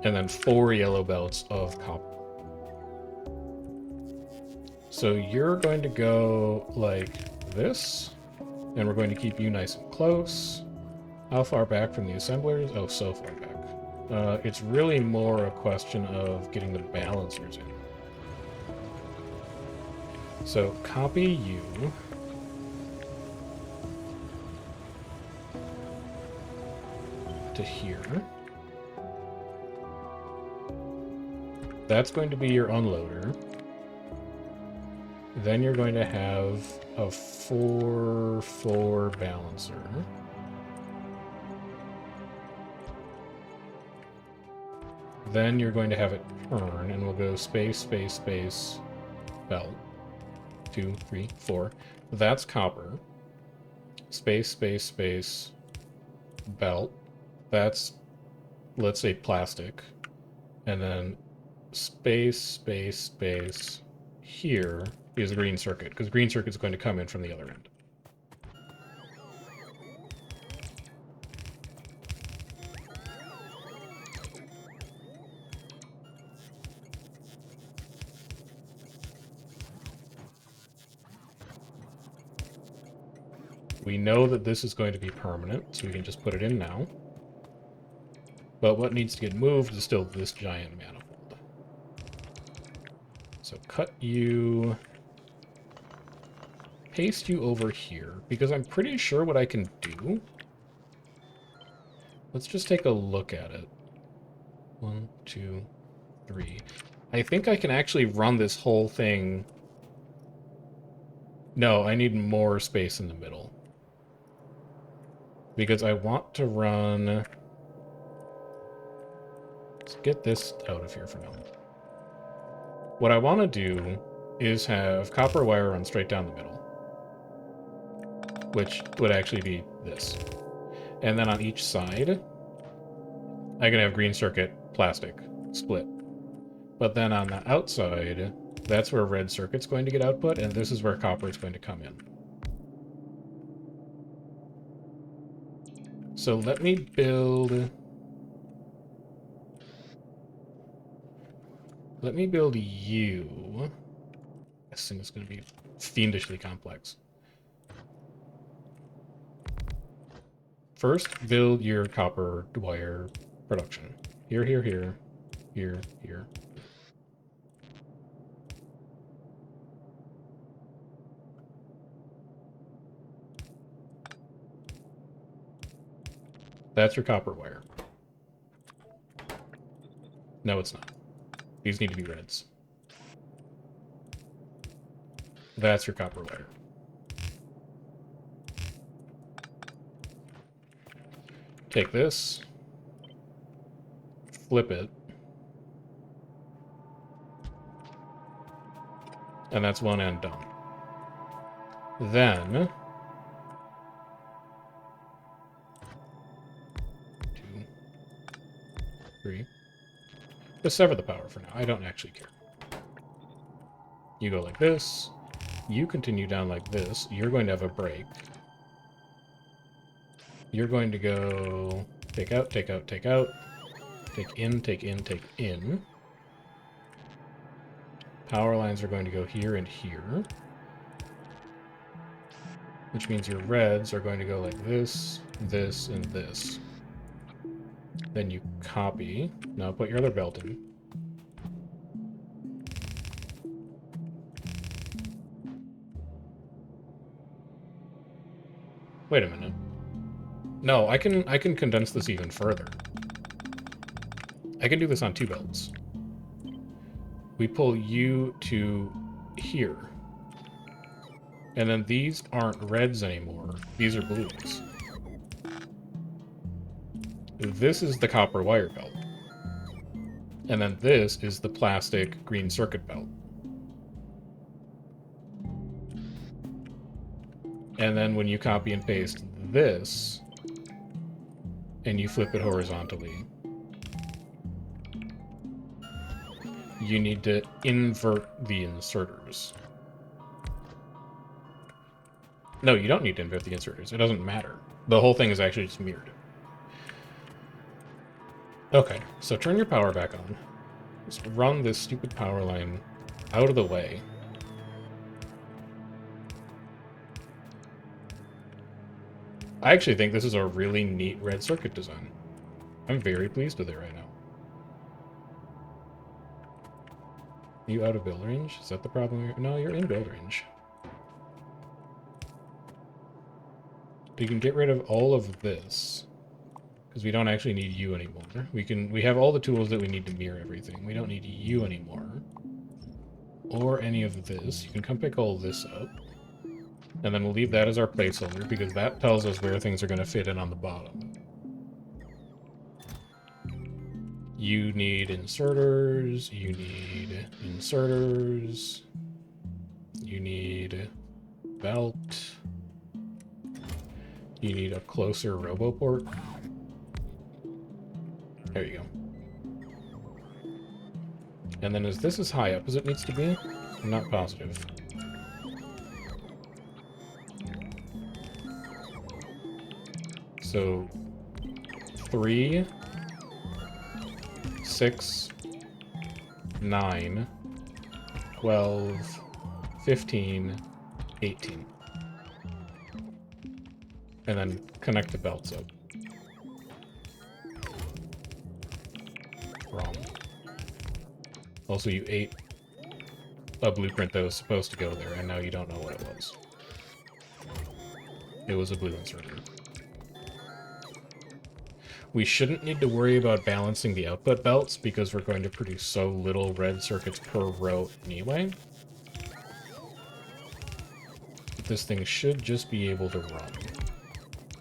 And then 4 yellow belts of copper. So you're going to go like this, and we're going to keep you nice and close. How far back from the assemblers? Oh, so far back. It's really more a question of getting the balancers in. So copy you. To here. That's going to be your unloader. Then you're going to have a 4-4 balancer. Then you're going to have it turn, and we'll go space, space, space, belt. 2, 3, 4. That's copper. Space, space, space, belt. That's, let's say, plastic. And then space, space, space, here is green circuit, because green circuit's going to come in from the other end. We know that this is going to be permanent, so we can just put it in now. But what needs to get moved is still this giant manifold. So cut you... Paste you over here, because I'm pretty sure what I can do... Let's just take a look at it. 1, 2, 3. I think I can actually run this whole thing... No, I need more space in the middle. Because I want to run... Let's get this out of here for now. What I want to do is have copper wire run straight down the middle. Which would actually be this. And then on each side, I can have green circuit, plastic, split. But then on the outside, that's where red circuit's going to get output, and this is where copper is going to come in. So let me build... Let me build you. This thing is going to be fiendishly complex. First, build your copper wire production. Here, here, here, here, here. That's your copper wire. No, it's not. These need to be reds. That's your copper wire. Take this, flip it, and that's one end done. Then 2, 3. Just sever the power for now. I don't actually care. You go like this. You continue down like this. You're going to have a break. You're going to go take out, take out, take out. Take in, take in, take in. Power lines are going to go here and here. Which means your reds are going to go like this, this, and this. Then you copy. Now put your other belt in. Wait a minute. No, I can condense this even further. I can do this on 2 belts. We pull you to here. And then these aren't reds anymore. These are blues. This is the copper wire belt. And then this is the plastic green circuit belt. And then when you copy and paste this, and you flip it horizontally, you need to invert the inserters. No, you don't need to invert the inserters. It doesn't matter. The whole thing is actually just mirrored. Okay, so turn your power back on. Just run this stupid power line out of the way. I actually think this is a really neat red circuit design. I'm very pleased with it right now. Are you out of build range? Is that the problem? No, you're in build range. You can get rid of all of this, because we don't actually need you anymore. We have all the tools that we need to mirror everything. We don't need you anymore. Or any of this. You can come pick all this up. And then we'll leave that as our placeholder, because that tells us where things are going to fit in on the bottom. You need inserters. You need inserters. You need belt. You need a closer RoboPort. There you go. And then is this as high up as it needs to be? I'm not positive. So 3, 6, 9, 12, 15, 18. And then connect the belts up. Wrong. Also, you ate a blueprint that was supposed to go there, and now you don't know what it was. It was a blue inserter. We shouldn't need to worry about balancing the output belts, because we're going to produce so little red circuits per row anyway. This thing should just be able to run.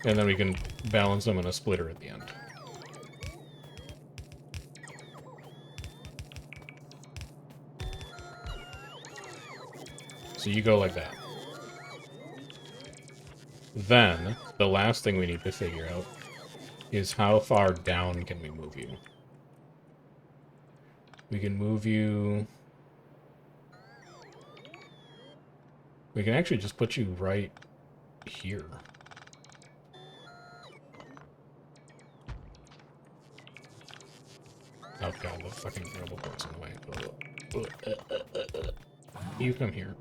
And then we can balance them in a splitter at the end. So you go like that. Then, the last thing we need to figure out is how far down can we move you. We can move you... We can actually just put you right here. Oh god, the fucking RoboPort's in the way. You come here.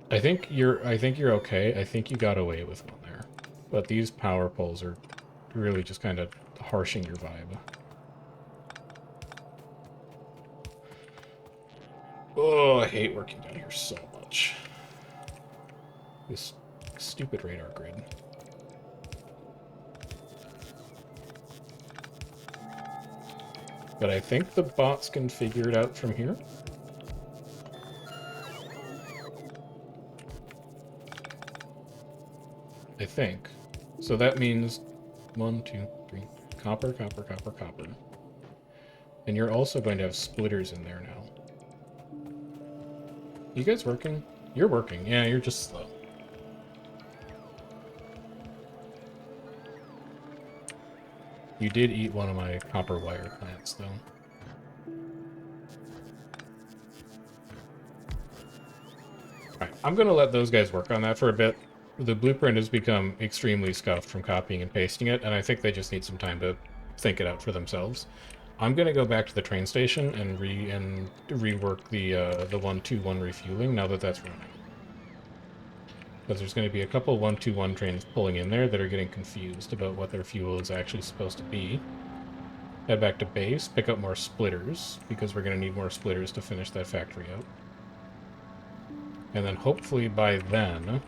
I think you're okay. I think you got away with one there. But these power poles are really just kind of harshing your vibe. Oh, I hate working down here so much. This stupid radar grid. But I think the bots can figure it out from here. I think. So that means 1, 2, 3. Copper, copper, copper, copper. And you're also going to have splitters in there now. You guys working? You're working. Yeah, you're just slow. You did eat one of my copper wire plants, though. Alright, I'm going to let those guys work on that for a bit. The blueprint has become extremely scuffed from copying and pasting it, and I think they just need some time to think it out for themselves. I'm going to go back to the train station and rework the 121 refueling now that that's running. Because there's going to be a couple 121 trains pulling in there that are getting confused about what their fuel is actually supposed to be. Head back to base, pick up more splitters, because we're going to need more splitters to finish that factory out. And then hopefully by then,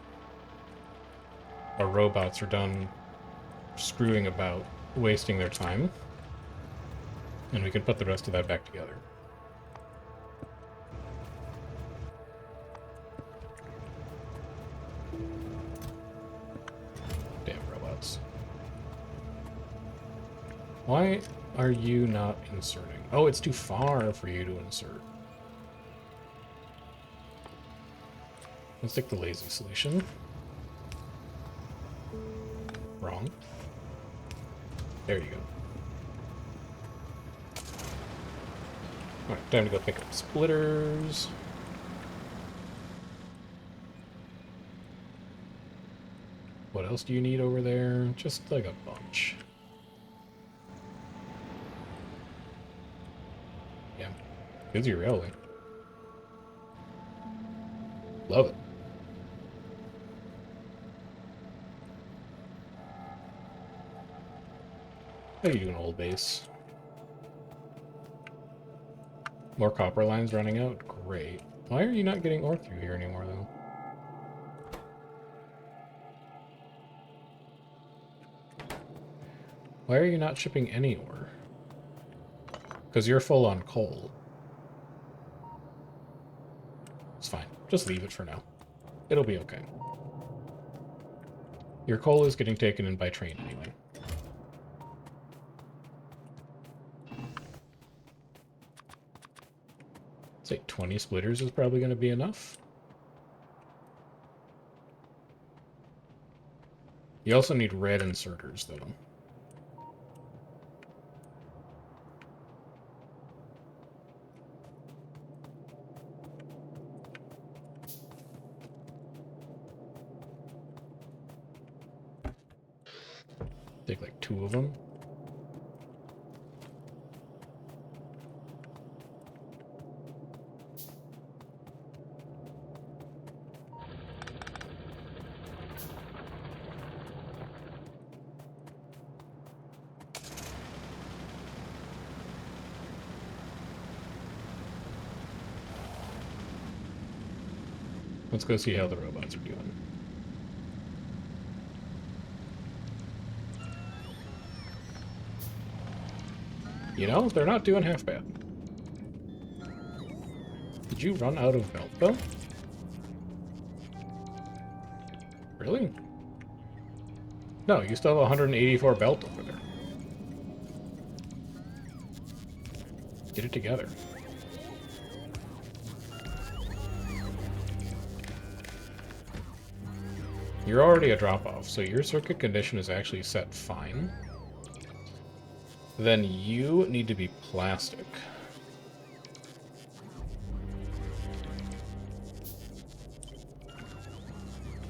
our robots are done screwing about, wasting their time. And we can put the rest of that back together. Damn robots. Why are you not inserting? Oh, it's too far for you to insert. Let's take the lazy solution. Wrong. There you go. Alright, time to go pick up splitters. What else do you need over there? Just like a bunch. Yeah. Busy railway. Love it. How you doing, old base? More copper lines running out? Great. Why are you not getting ore through here anymore, though? Why are you not shipping any ore? Because you're full on coal. It's fine. Just leave it for now. It'll be okay. Your coal is getting taken in by train anyway. Say 20 splitters is probably going to be enough. You also need red inserters, though. Take like 2 of them. Let's go see how the robots are doing. You know, they're not doing half bad. Did you run out of belt, though? Really? No, you still have 184 belt over there. Get it together. You're already a drop-off, so your circuit condition is actually set fine. Then you need to be plastic.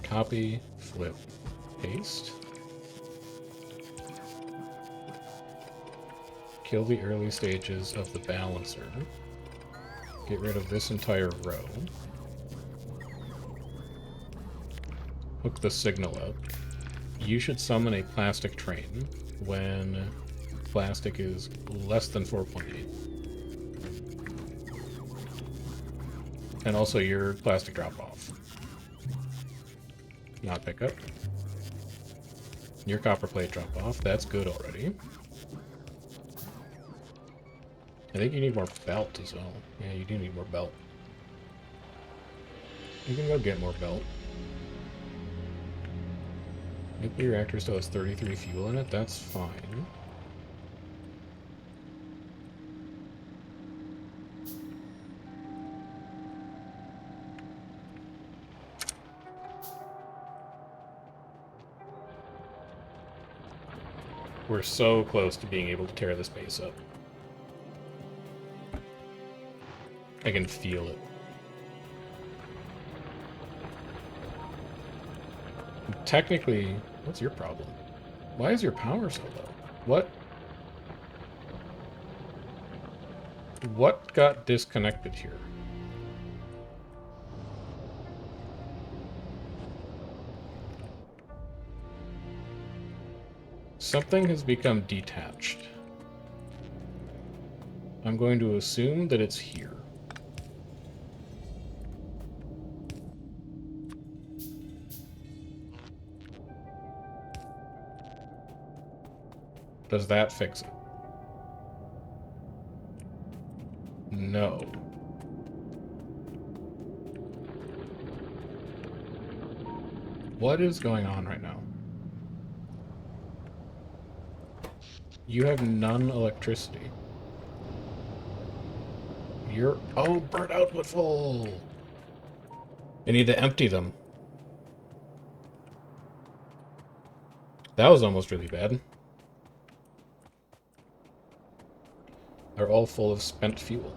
Copy, flip, paste. Kill the early stages of the balancer. Get rid of this entire row. Hook the signal up. You should summon a plastic train when plastic is less than 4.8. And also your plastic drop-off. Not pick up. Your copper plate drop-off. That's good already. I think you need more belt as well. Yeah, you do need more belt. You can go get more belt. Nuclear reactor still has 33 fuel in it. That's fine. We're so close to being able to tear this base up. I can feel it. Technically, what's your problem? Why is your power so low? What got disconnected here? Something has become detached. I'm going to assume that it's here. Does that fix it? No. What is going on right now? You have none electricity. Oh, burnt output full! I need to empty them. That was almost really bad. They're all full of spent fuel.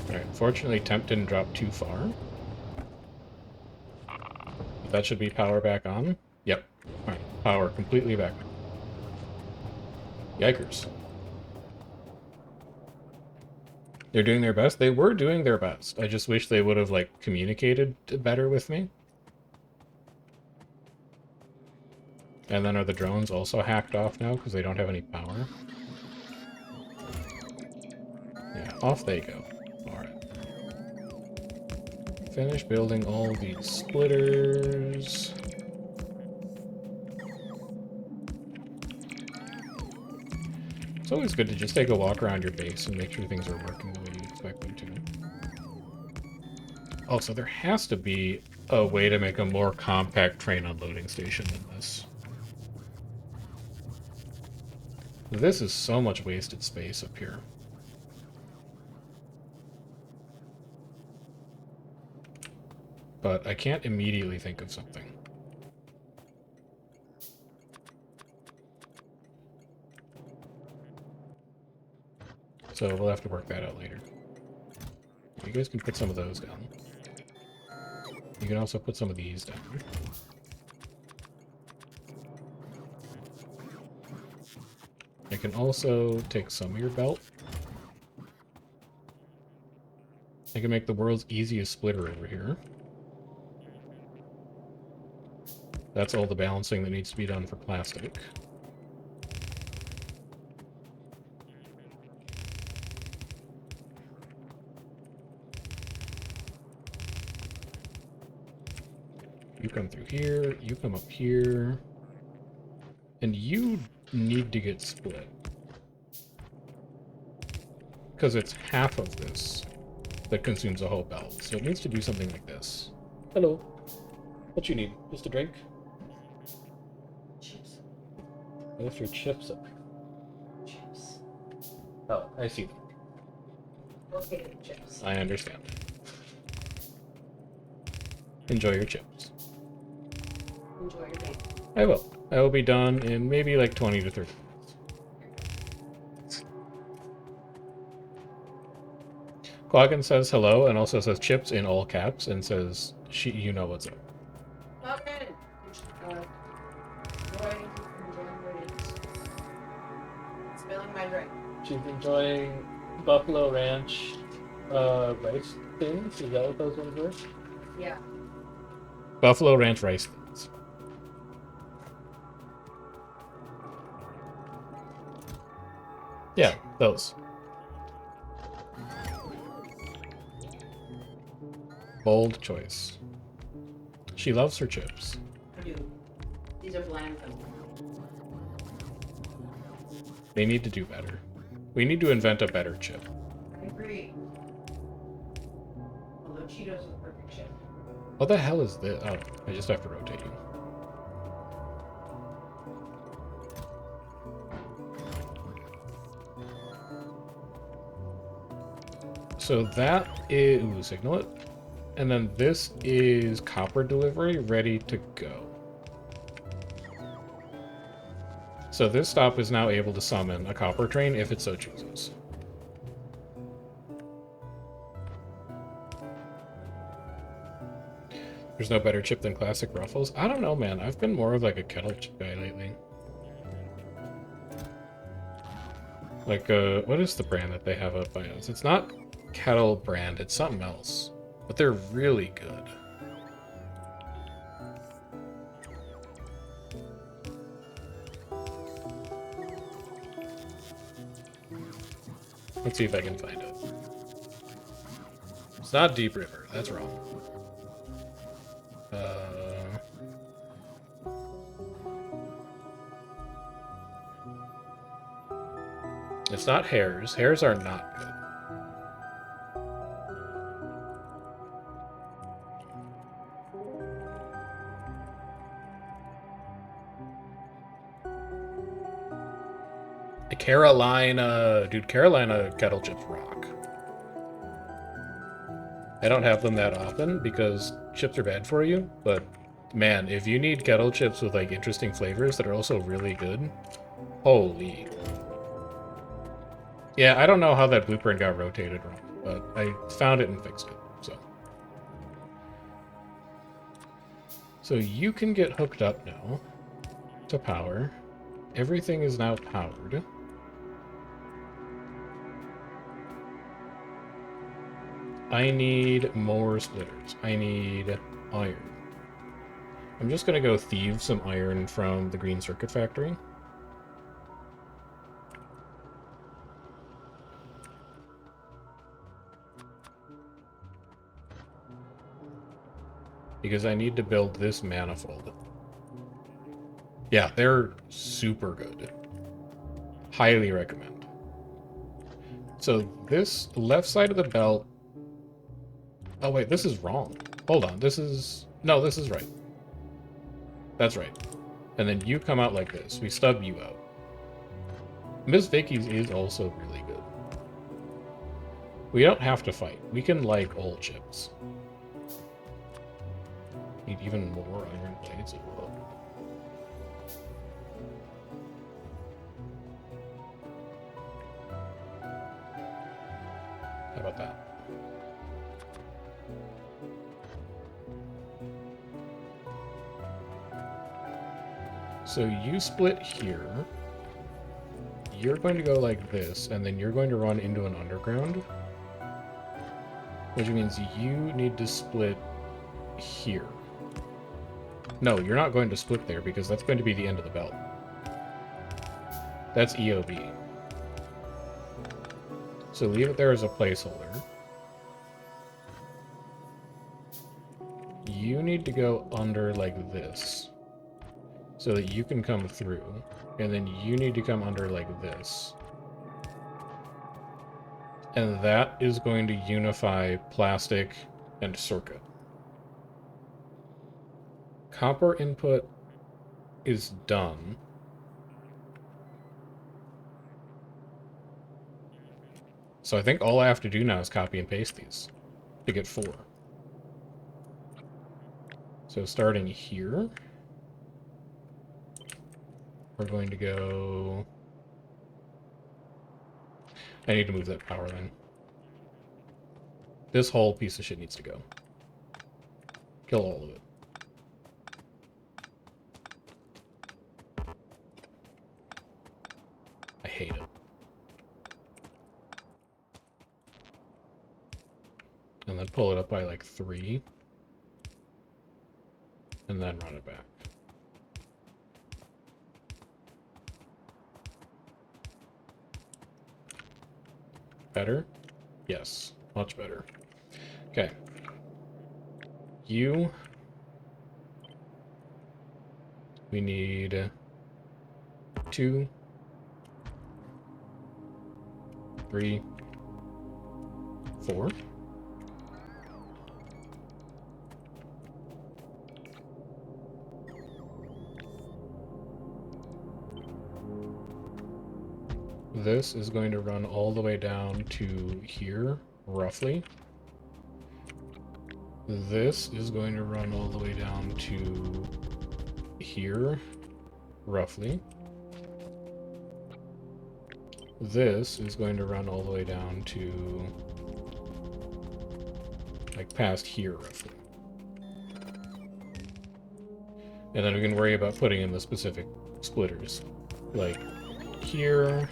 Alright, fortunately temp didn't drop too far. That should be power back on. Yep. Alright, power completely back on. Yikers. They're doing their best? They were doing their best. I just wish they would have, like, communicated better with me. And then are the drones also hacked off now because they don't have any power? Yeah, off they go. Alright. Finish building all these splitters. It's always good to just take a walk around your base and make sure things are working the way you expect them to. Also, there has to be a way to make a more compact train unloading station than this. This is so much wasted space up here. But I can't immediately think of something. So we'll have to work that out later. You guys can put some of those down. You can also put some of these down. I can also take some of your belt. I can make the world's easiest splitter over here. That's all the balancing that needs to be done for plastic. You come through here, you come up here, and you need to get split. Because it's half of this that consumes a whole belt, so it needs to do something like this. Hello. What you need? Just a drink? Chips. I left your chips up. Chips. Oh, I see them. Okay, chips. I understand. Enjoy your chips. Enjoy your day. I will. I will be done in maybe like 20 to 30 minutes. Quaggin says hello and also says chips in all caps and says, you know what's up. Logan! Enjoying ratings. Spilling my drink. She's enjoying Buffalo Ranch rice thins. Is that what those ones were? Yeah. Buffalo Ranch rice thins. Yeah, those. Bold choice. She loves her chips. I do. These are bland though. They need to do better. We need to invent a better chip. I agree. Cheetos with perfect chip. What the hell is this? Oh, I just have to rotate you. So that is... Ooh, signal it. And then this is copper delivery ready to go. So this stop is now able to summon a copper train if it so chooses. There's no better chip than classic Ruffles? I don't know, man. I've been more of like a kettle chip guy lately. Like, what is the brand that they have up by us? It's not Kettle brand, it's something else. But they're really good. Let's see if I can find it. It's not Deep River, that's wrong. It's not Hares. Hares are not good. Carolina, dude, Carolina kettle chips rock. I don't have them that often because chips are bad for you, but man, if you need kettle chips with like interesting flavors that are also really good, holy. Yeah, I don't know how that blueprint got rotated wrong, but I found it and fixed it, so. So you can get hooked up now to power. Everything is now powered. I need more splitters. I need iron. I'm just gonna go thieve some iron from the green circuit factory. Because I need to build this manifold. Yeah, they're super good. Highly recommend. So this left side of the belt... Oh wait, this is wrong. Hold on, this is... No, this is right. That's right. And then you come out like this. We stub you out. Miss Vicky's is also really good. We don't have to fight. We can like all chips. Need even more iron blades. How about that? So you split here. You're going to go like this, and then you're going to run into an underground. Which means you need to split here. No, you're not going to split there, because that's going to be the end of the belt. That's EOB. So leave it there as a placeholder. You need to go under like this, so that you can come through. And then you need to come under like this. And that is going to unify plastic and circuit. Copper input is done. So I think all I have to do now is copy and paste these to get 4. So starting here, we're going to go... I need to move that power line. This whole piece of shit needs to go. Kill all of it. I hate it. And then pull it up by like 3. And then run it back. Better? Yes, much better. Okay. You... We need 2, 3, 4. This is going to run all the way down to here, roughly. This is going to run all the way down to here, roughly. This is going to run all the way down to, like, past here, roughly. And then we can worry about putting in the specific splitters. Like, here.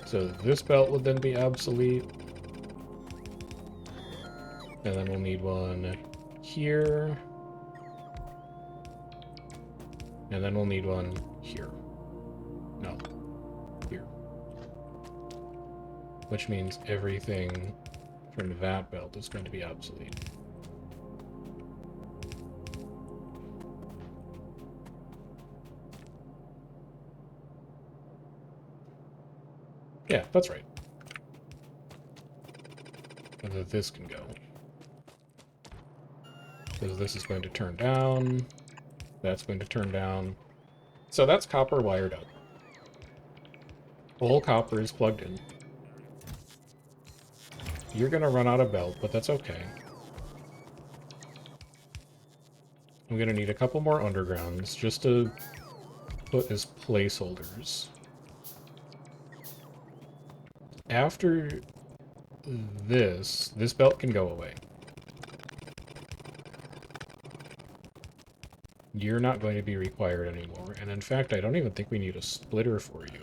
So this belt would then be obsolete. And then we'll need one here. And then we'll need one here. No. Here. Which means everything from that belt is going to be obsolete. Yeah, that's right. And then this can go. Because this is going to turn down. That's going to turn down. So that's copper wired up. All copper is plugged in. You're going to run out of belt, but that's okay. I'm going to need a couple more undergrounds just to put as placeholders. After this belt can go away. You're not going to be required anymore, and in fact, I don't even think we need a splitter for you.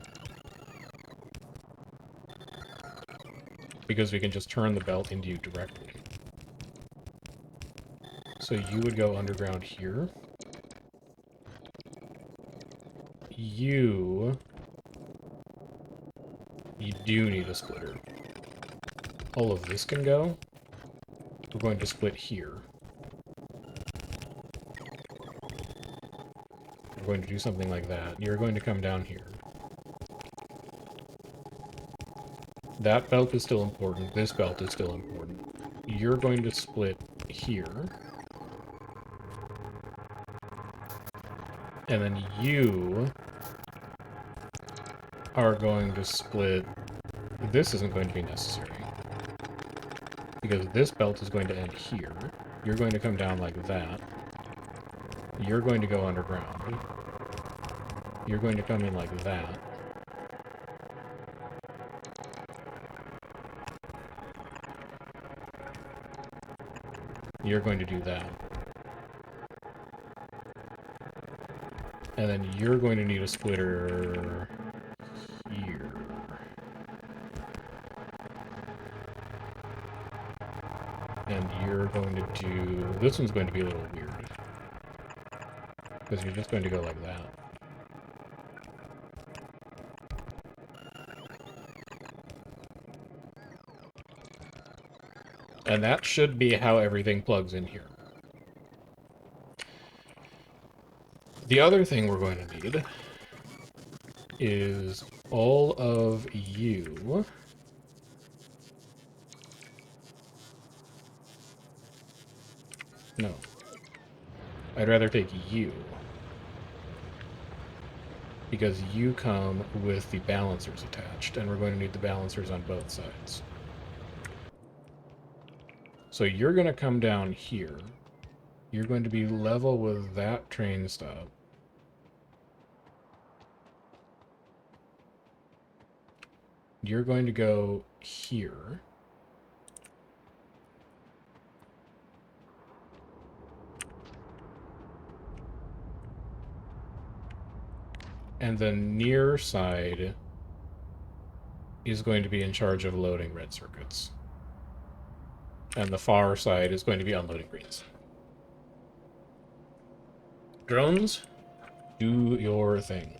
Because we can just turn the belt into you directly. So you would go underground here. You do need a splitter. All of this can go. We're going to split here. We're going to do something like that. You're going to come down here. That belt is still important. This belt is still important. You're going to split here. And then you are going to split... This isn't going to be necessary. Because this belt is going to end here. You're going to come down like that. You're going to go underground. You're going to come in like that. You're going to do that. And then you're going to need a splitter here. And you're going to do... This one's going to be a little weird. Because you're just going to go like that. And that should be how everything plugs in here. The other thing we're going to need is all of you. No. I'd rather take you. Because you come with the balancers attached, and we're going to need the balancers on both sides. So you're going to come down here. You're going to be level with that train stop. You're going to go here. And the near side is going to be in charge of loading red circuits. And the far side is going to be unloading greens. Drones, do your thing.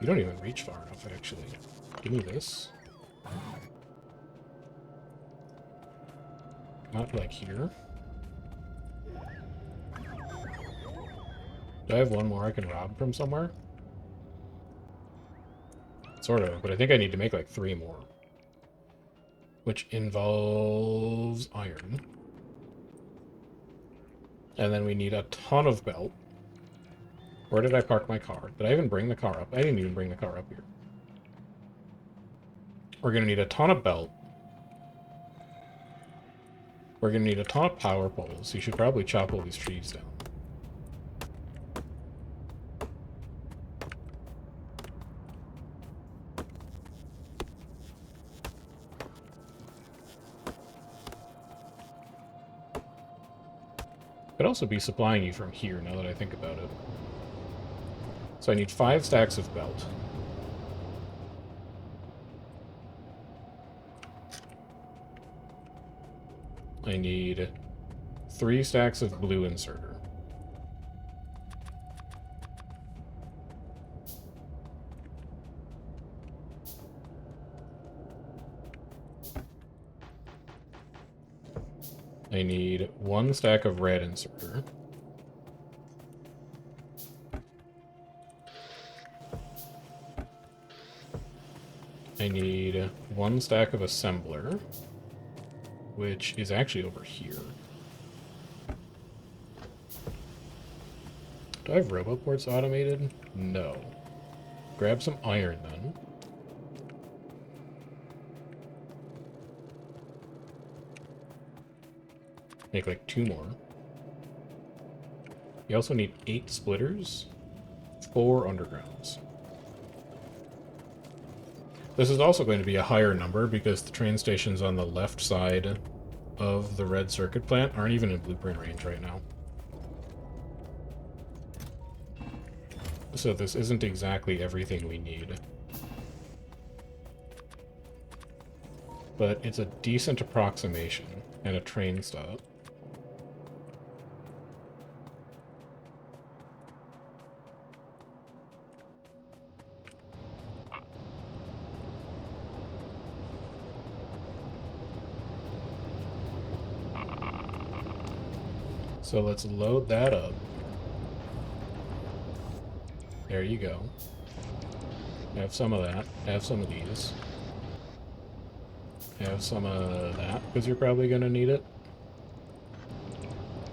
You don't even reach far enough, actually. Give me this. Not like here. Do I have one more I can rob from somewhere? Sort of, but I think I need to make like 3 more. which involves iron. And then we need a ton of belt. Where did I park my car? Did I even bring the car up? I didn't even bring the car up here. We're going to need a ton of belt. We're going to need a ton of power poles. You should probably chop all these trees down. Could also be supplying you from here, now that I think about it. So I need 5 stacks of belt. I need 3 stacks of blue inserter. I need 1 stack of red inserter. I need 1 stack of assembler, which is actually over here. Do I have roboports automated? No. Grab some iron then. Make like 2 more. You also need 8 splitters, 4 undergrounds. This is also going to be a higher number because the train stations on the left side of the red circuit plant aren't even in blueprint range right now. So this isn't exactly everything we need. But it's a decent approximation and a train stop. So let's load that up. There you go. Have some of that. Have some of these. Have some of that, because you're probably going to need it.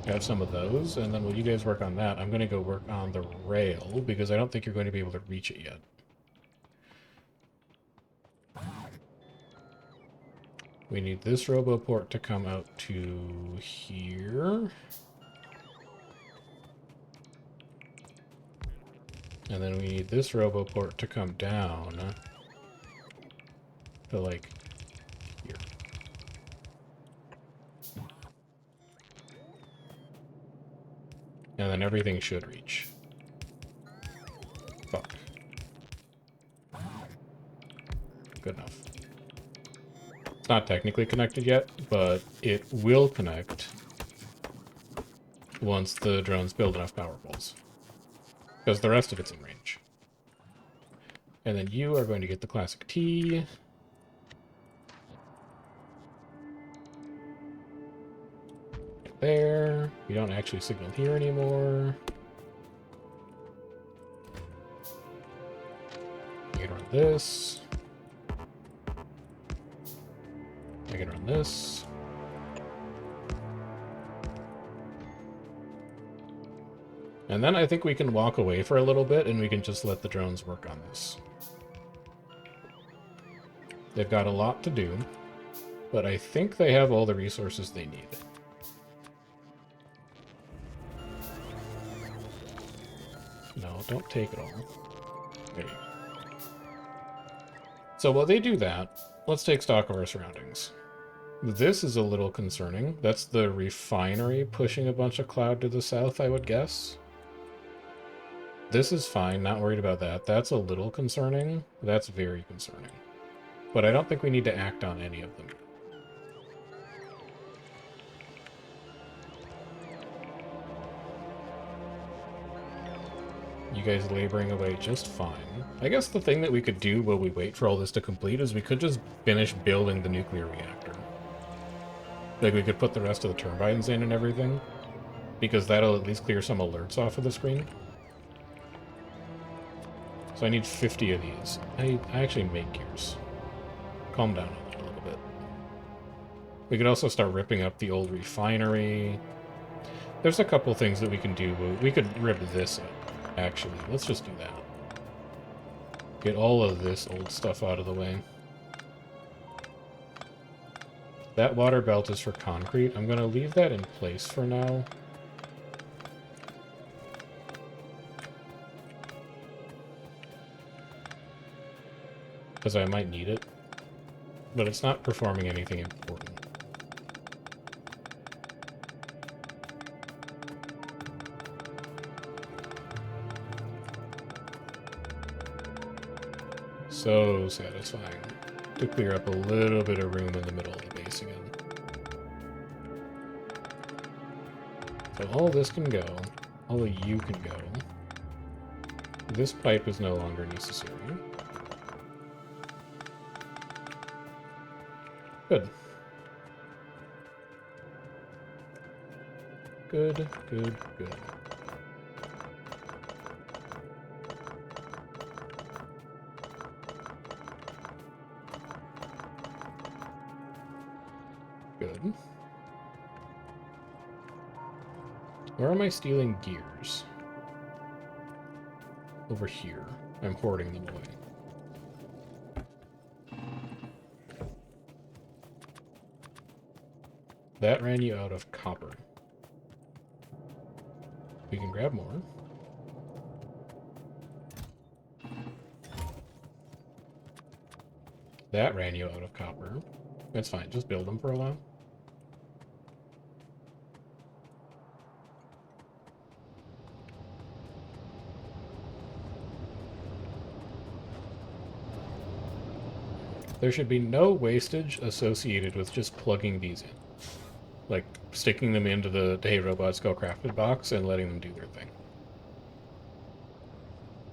Have some of those, and then while you guys work on that, I'm going to go work on the rail, because I don't think you're going to be able to reach it yet. We need this roboport to come out to here. And then we need this roboport to come down to, like, here. And then everything should reach. Fuck. Good enough. It's not technically connected yet, but it will connect once the drones build enough power poles. Because the rest of it's in range. And then you are going to get the classic T. There. We don't actually signal here anymore. I can run this. I can run this. And then I think we can walk away for a little bit and we can just let the drones work on this. They've got a lot to do, but I think they have all the resources they need. No, don't take it all. There you go. So while they do that, let's take stock of our surroundings. This is a little concerning. That's the refinery pushing a bunch of cloud to the south, I would guess. This is fine, not worried about that. That's a little concerning. That's very concerning. But I don't think we need to act on any of them. You guys laboring away just fine. I guess the thing that we could do while we wait for all this to complete is we could just finish building the nuclear reactor. Like, we could put the rest of the turbines in and everything, because that'll at least clear some alerts off of the screen. So I need 50 of these. I actually make gears. Calm down a little bit. We could also start ripping up the old refinery. There's a couple things that we can do. We could rip this up, actually. Let's just do that. Get all of this old stuff out of the way. That water belt is for concrete. I'm going to leave that in place for now. Because I might need it. But it's not performing anything important. So satisfying. To clear up a little bit of room in the middle of the base again. So all this can go. All of you can go. This pipe is no longer necessary. Good. Good, good, good. Good. Where am I stealing gears? Over here. I'm hoarding them away. That ran you out of copper. We can grab more. That ran you out of copper. That's fine, just build them for a while. There should be no wastage associated with just plugging these in. Like, sticking them into the Hey Robots Go Crafted box and letting them do their thing.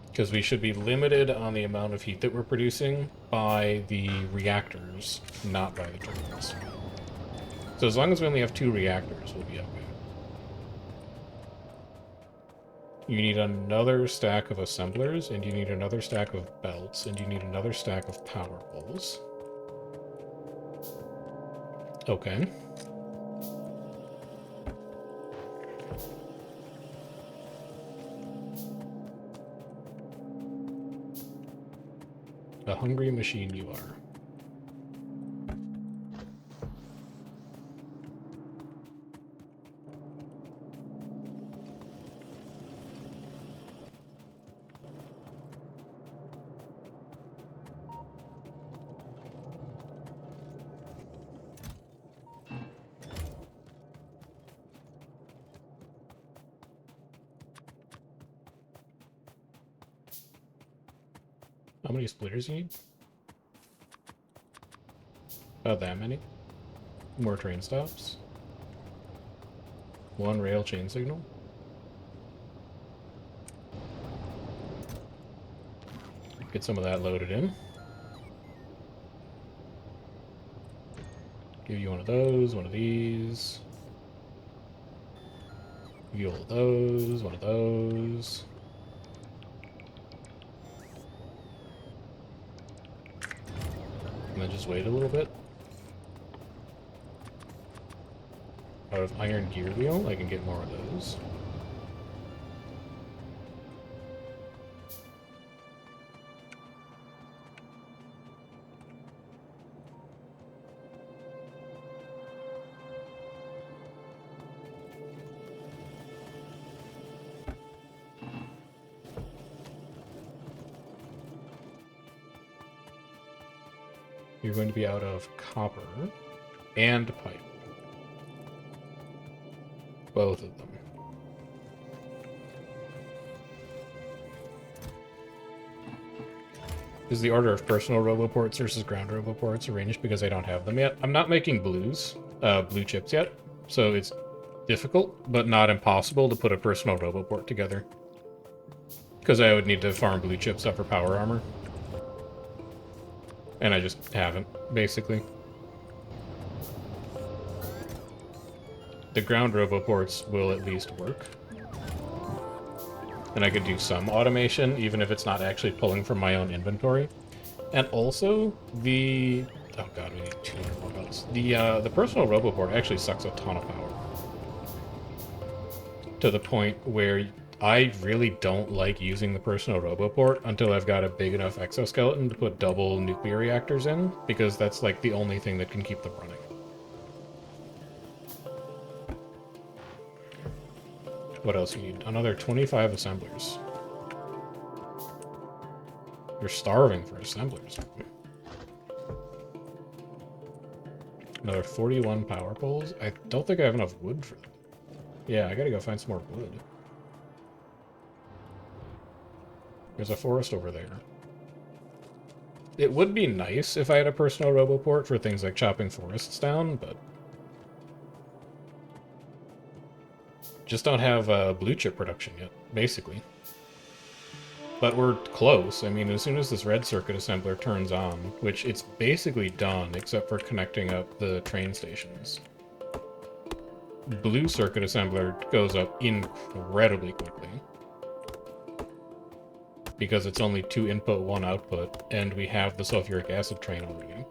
Because we should be limited on the amount of heat that we're producing by the reactors, not by the turbines. So as long as we only have 2 reactors, we'll be okay. You need another stack of assemblers, and you need another stack of belts, and you need another stack of power poles. Okay. A hungry machine you are. How many splitters you need? About that many. More train stops. 1 rail chain signal. Get some of that loaded in. Give you one of those, one of these. Give you all of those, one of those. And then just wait a little bit. Out of iron gear wheel, I can get more of those. You're going to be out of copper and pipe. Both of them. Is the order of personal roboports versus ground roboports arranged because I don't have them yet? I'm not making blue chips yet, so it's difficult, but not impossible to put a personal roboport together. Because I would need to farm blue chips up for power armor. And I just haven't, basically. The ground roboports will at least work. And I could do some automation, even if it's not actually pulling from my own inventory. And also, the Oh god, we need 200 more belts. The personal roboboard actually sucks a ton of power. To the point where I really don't like using the personal roboport until I've got a big enough exoskeleton to put double nuclear reactors in, because that's like the only thing that can keep them running. What else you need? Another 25 assemblers. You're starving for assemblers. Another 41 power poles. I don't think I have enough wood for them. Yeah, I gotta go find some more wood. There's a forest over there. It would be nice if I had a personal roboport for things like chopping forests down, but just don't have blue chip production yet, basically. But we're close. I mean, as soon as this red circuit assembler turns on, which it's basically done except for connecting up the train stations, blue circuit assembler goes up incredibly quickly. Because it's only 2 input, 1 output, and we have the sulfuric acid train already.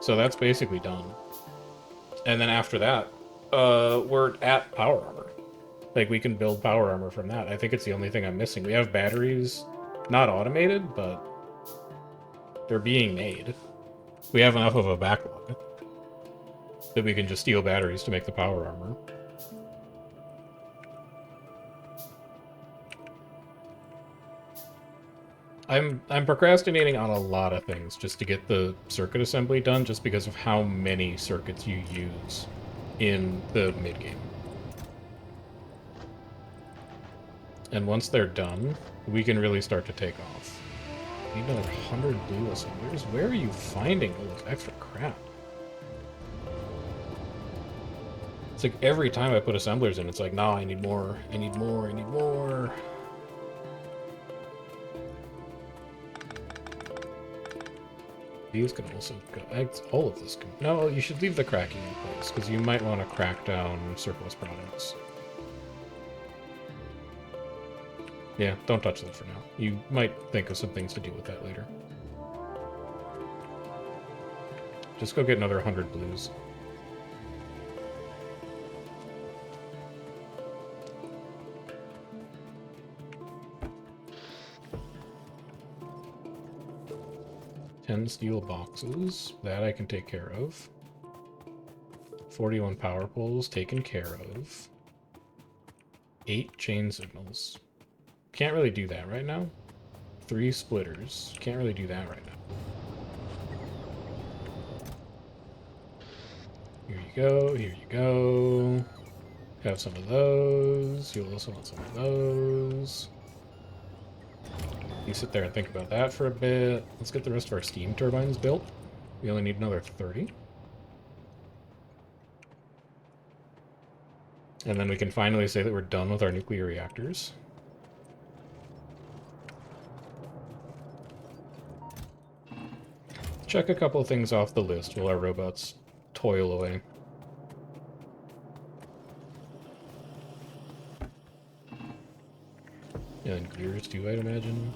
So that's basically done. And then after that, we're at power armor. Like, we can build power armor from that. I think it's the only thing I'm missing. We have batteries, not automated, but they're being made. We have enough of a backlog that we can just steal batteries to make the power armor. I'm procrastinating on a lot of things just to get the circuit assembly done, just because of how many circuits you use in the mid-game. And once they're done, we can really start to take off. I need another 100 blue assemblers? Where are you finding all this extra crap? It's like every time I put assemblers in, it's like, nah, I need more, I need more, I need more. These can also go. All of this can. No, you should leave the cracking in place, because you might want to crack down surplus products. Yeah, don't touch that for now. You might think of some things to do with that later. Just go get another 100 blues. Steel boxes. That I can take care of. 41 power poles taken care of. 8 chain signals. Can't really do that right now. 3 splitters. Can't really do that right now. Here you go, here you go. Have some of those. You'll also want some of those. You sit there and think about that for a bit. Let's get the rest of our steam turbines built. We only need another 30. And then we can finally say that we're done with our nuclear reactors. Check a couple of things off the list while our robots toil away. Yeah, and gears too, I'd imagine.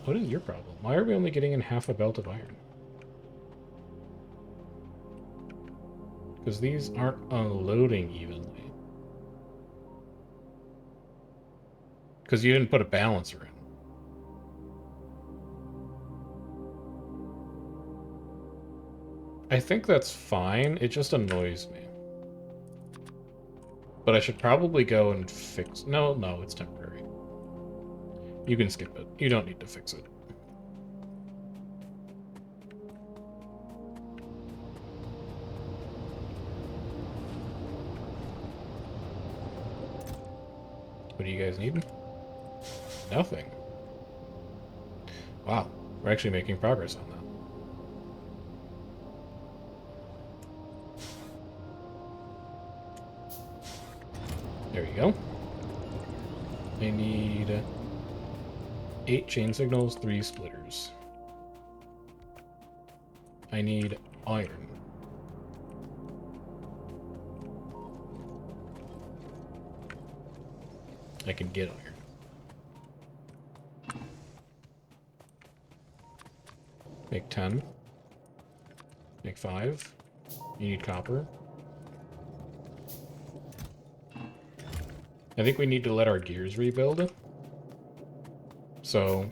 What is your problem? Why are we only getting in half a belt of iron? Because these aren't unloading evenly. Because you didn't put a balancer in. I think that's fine, it just annoys me. But I should probably go and fix... No, it's temporary. You can skip it. You don't need to fix it. What do you guys need? Nothing. Wow, we're actually making progress on that. There you go. I need 8 chain signals, 3 splitters. I need iron. I can get iron. Make 10. Make 5. You need copper. I think we need to let our gears rebuild. So,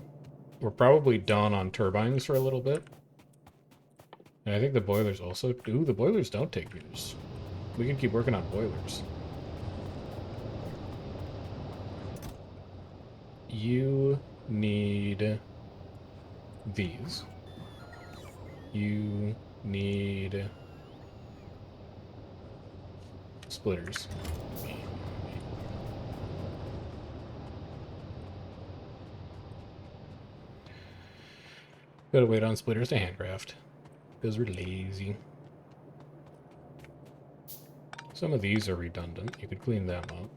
we're probably done on turbines for a little bit. And I think the boilers also... Ooh, the boilers don't take gears. We can keep working on boilers. You need these. You need splitters. Gotta wait on splitters to handcraft, because we're lazy. Some of these are redundant. You could clean them up.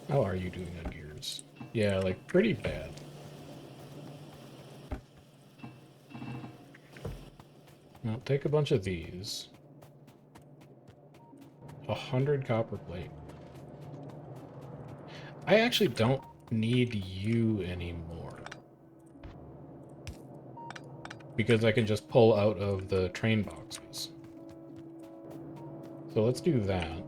How are you doing on gears? Yeah, like, pretty bad. Now, take a bunch of these. 100 copper plate. I actually don't need you anymore. Because I can just pull out of the train boxes. So let's do that.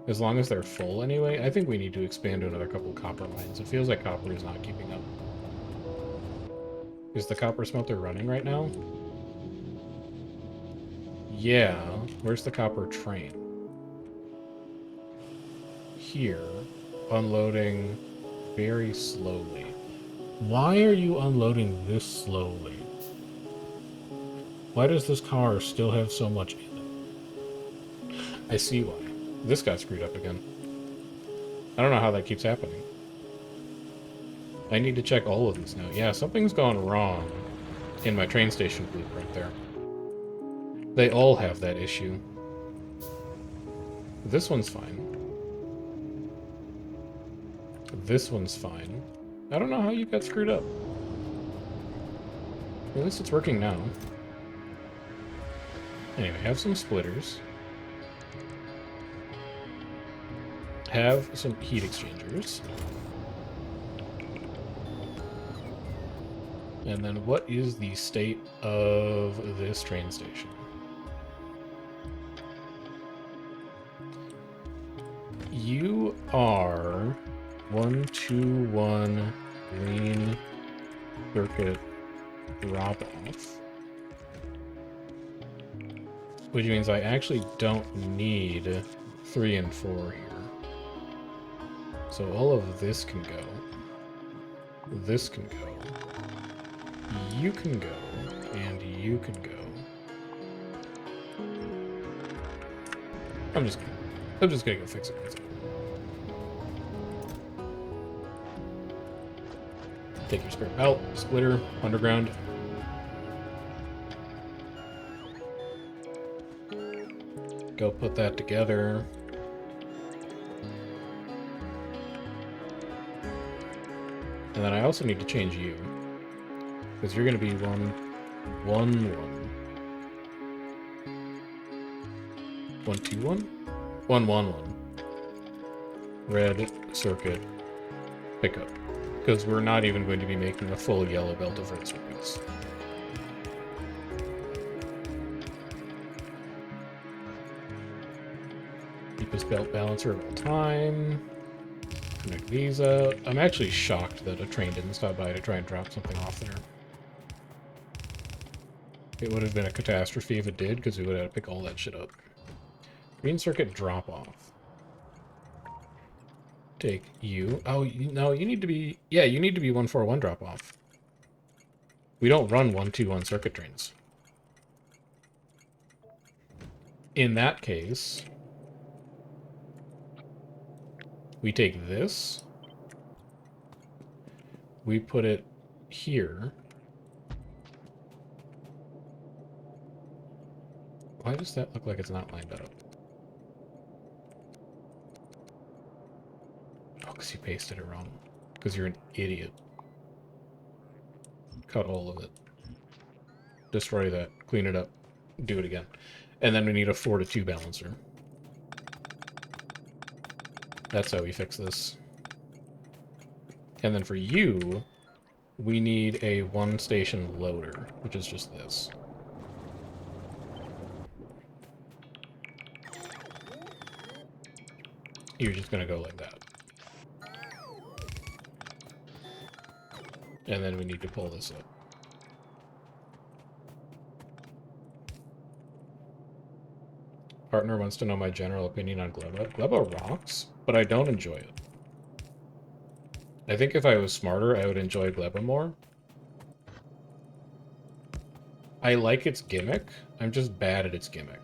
As long as they're full anyway, I think we need to expand to another couple copper mines. It feels like copper is not keeping up. Is the copper smelter running right now? Yeah. Where's the copper train? Here. Unloading very slowly. Why are you unloading this slowly? Why does this car still have so much in it? I see why. This got screwed up again. I don't know how that keeps happening. I need to check all of these now. Yeah, something's gone wrong in my train station blueprint there. They all have that issue. This one's fine. This one's fine. I don't know how you got screwed up. At least it's working now. Anyway, have some splitters. Have some heat exchangers. And then what is the state of this train station? You are 121 green circuit drop off. Which means I actually don't need 3 and 4 here. So all of this can go. This can go. You can go. And you can go. I'm just gonna go fix it myself. Take your spare belt, splitter, underground. Go put that together. And then I also need to change you. Because you're going to be 1-1-1. 1-2-1? 1-1-1. Red circuit pickup. Because we're not even going to be making a full yellow belt of red circuits. Deepest belt balancer of all time. Connect these up. I'm actually shocked that a train didn't stop by to try and drop something off there. It would have been a catastrophe if it did, because we would have to pick all that shit up. Green circuit drop off. Take you. Oh, no, you need to be... Yeah, you need to be 141 drop off. We don't run 121 circuit trains. In that case, we take this. We put it here. Why does that look like it's not lined up? Oh, because you pasted it wrong. Because you're an idiot. Cut all of it. Destroy that. Clean it up. Do it again. And then we need a 4-2 balancer. That's how we fix this. And then for you, we need a one-station loader, which is just this. You're just gonna go like that. And then we need to pull this up. Partner wants to know my general opinion on Gleba. Gleba rocks, but I don't enjoy it. I think if I was smarter, I would enjoy Gleba more. I like its gimmick. I'm just bad at its gimmick.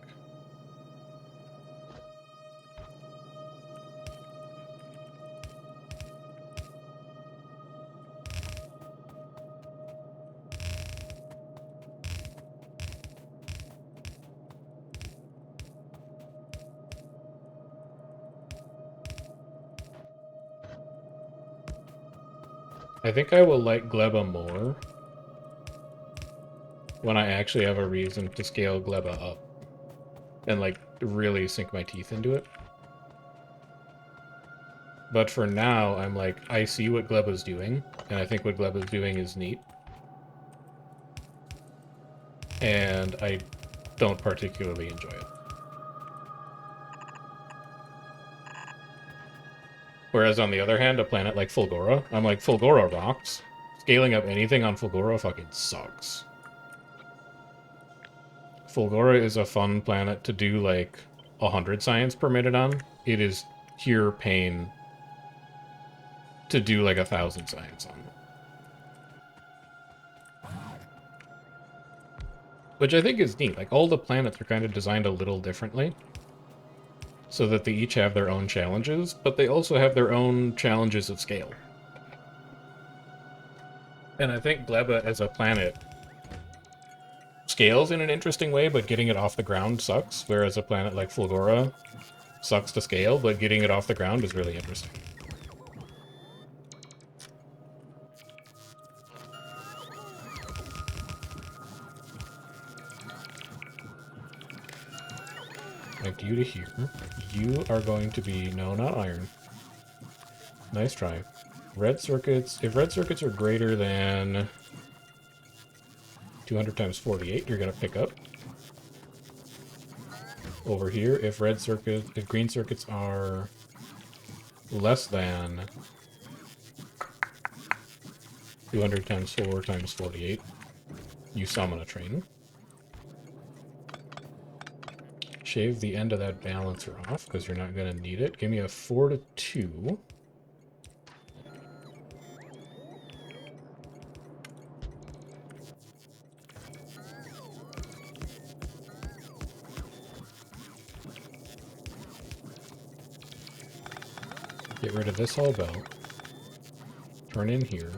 I think I will like Gleba more when I actually have a reason to scale Gleba up and like really sink my teeth into it. But for now, I'm like, I see what Gleba's doing, and I think what Gleba's doing is neat. And I don't particularly enjoy it. Whereas on the other hand, a planet like Fulgora, I'm like, Fulgora rocks. Scaling up anything on Fulgora fucking sucks. Fulgora is a fun planet to do like 100 science per minute on. It is pure pain to do like 1,000 science on. Which I think is neat. Like, all the planets are kind of designed a little differently, so that they each have their own challenges, but they also have their own challenges of scale. And I think Gleba as a planet scales in an interesting way, but getting it off the ground sucks, whereas a planet like Fulgora sucks to scale, but getting it off the ground is really interesting. Connect you to here. You are going to be... No, not iron. Nice try. Red circuits... If red circuits are greater than 200 times 48, you're going to pick up. Over here, if green circuits are less than 200 times 4 times 48, you summon a train. Shave the end of that balancer off, because you're not going to need it. Give me a 4 to 2. Get rid of this whole belt. Turn in here.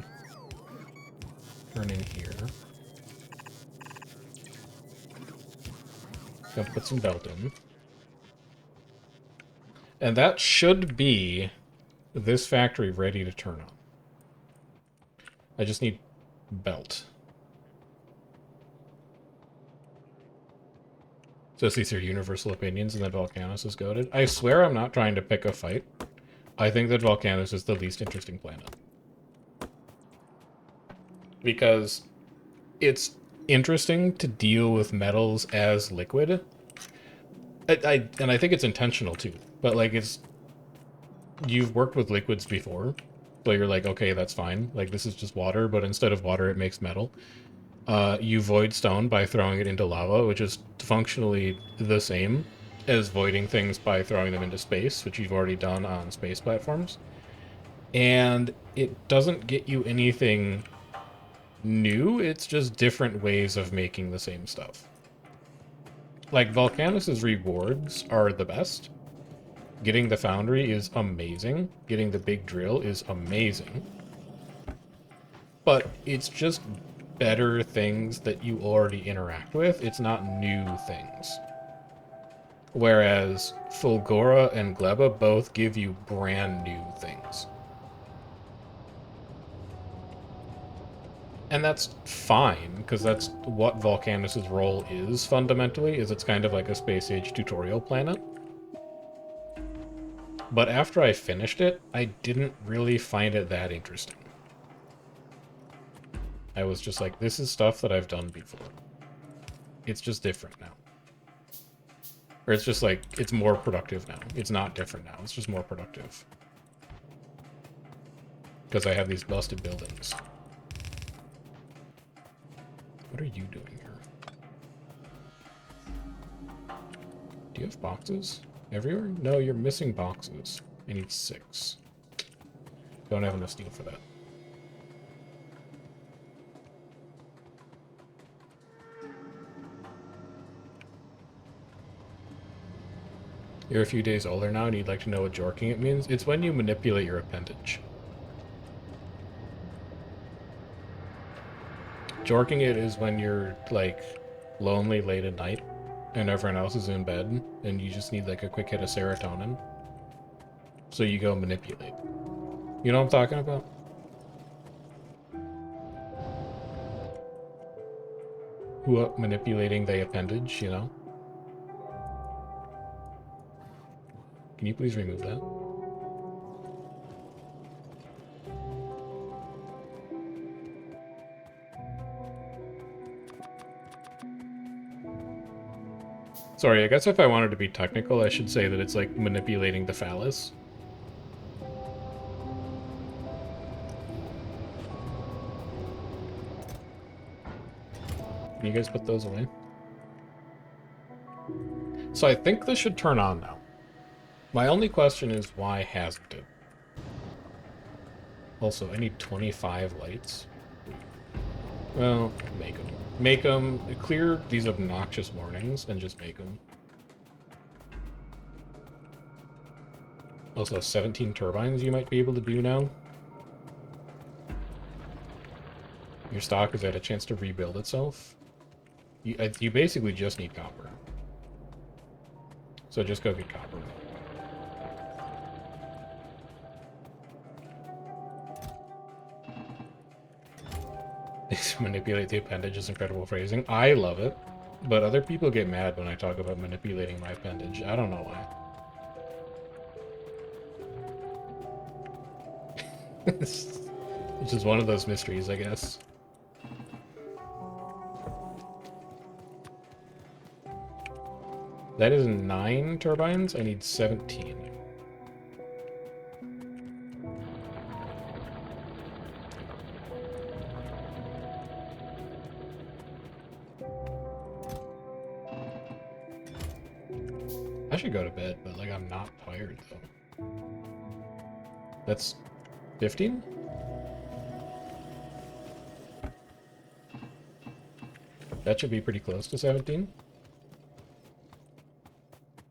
Turn in here. Gonna put some belt in. And that should be this factory ready to turn on. I just need belt. So these are universal opinions and that Volcanus is goated. I swear I'm not trying to pick a fight. I think that Volcanus is the least interesting planet. Because it's interesting to deal with metals as liquid. And I think it's intentional too. But like, you've worked with liquids before, so you're like, okay, that's fine. Like, this is just water, but instead of water, it makes metal. You void stone by throwing it into lava, which is functionally the same as voiding things by throwing them into space, which you've already done on space platforms. And it doesn't get you anything new, it's just different ways of making the same stuff. Like, Volcanus's rewards are the best. Getting the foundry is amazing. Getting the big drill is amazing. But it's just better things that you already interact with. It's not new things. Whereas Fulgora and Gleba both give you brand new things. And that's fine, because that's what Volcanus' role is, fundamentally, is it's kind of like a space age tutorial planet. But after I finished it, I didn't really find it that interesting. I was just like, this is stuff that I've done before. It's just different now. Or it's just like, it's more productive now. It's not different now. It's just more productive. Because I have these busted buildings. What are you doing here? Do you have boxes everywhere? No, you're missing boxes. I need 6. Don't have enough steel for that. You're a few days older now and you'd like to know what jorking it means? It's when you manipulate your appendage. Jorking it is when you're, like, lonely late at night and everyone else is in bed and you just need, like, a quick hit of serotonin. So you go manipulate. You know what I'm talking about? Who manipulating the appendage, you know? Can you please remove that? Sorry, I guess if I wanted to be technical, I should say that it's like manipulating the phallus. Can you guys put those away? So I think this should turn on now. My only question is, why hasn't it? Also, I need 25 lights. Well, make them. Make them. Clear these obnoxious warnings and just make them. Also, 17 turbines you might be able to do now. Your stock has had a chance to rebuild itself. You basically just need copper. So just go get copper. Manipulate the appendage is incredible phrasing. I love it, but other people get mad when I talk about manipulating my appendage. I don't know why. It's just one of those mysteries, I guess. That is 9 turbines. I need 17. I should go to bed, but like I'm not tired though. That's 15? That should be pretty close to 17.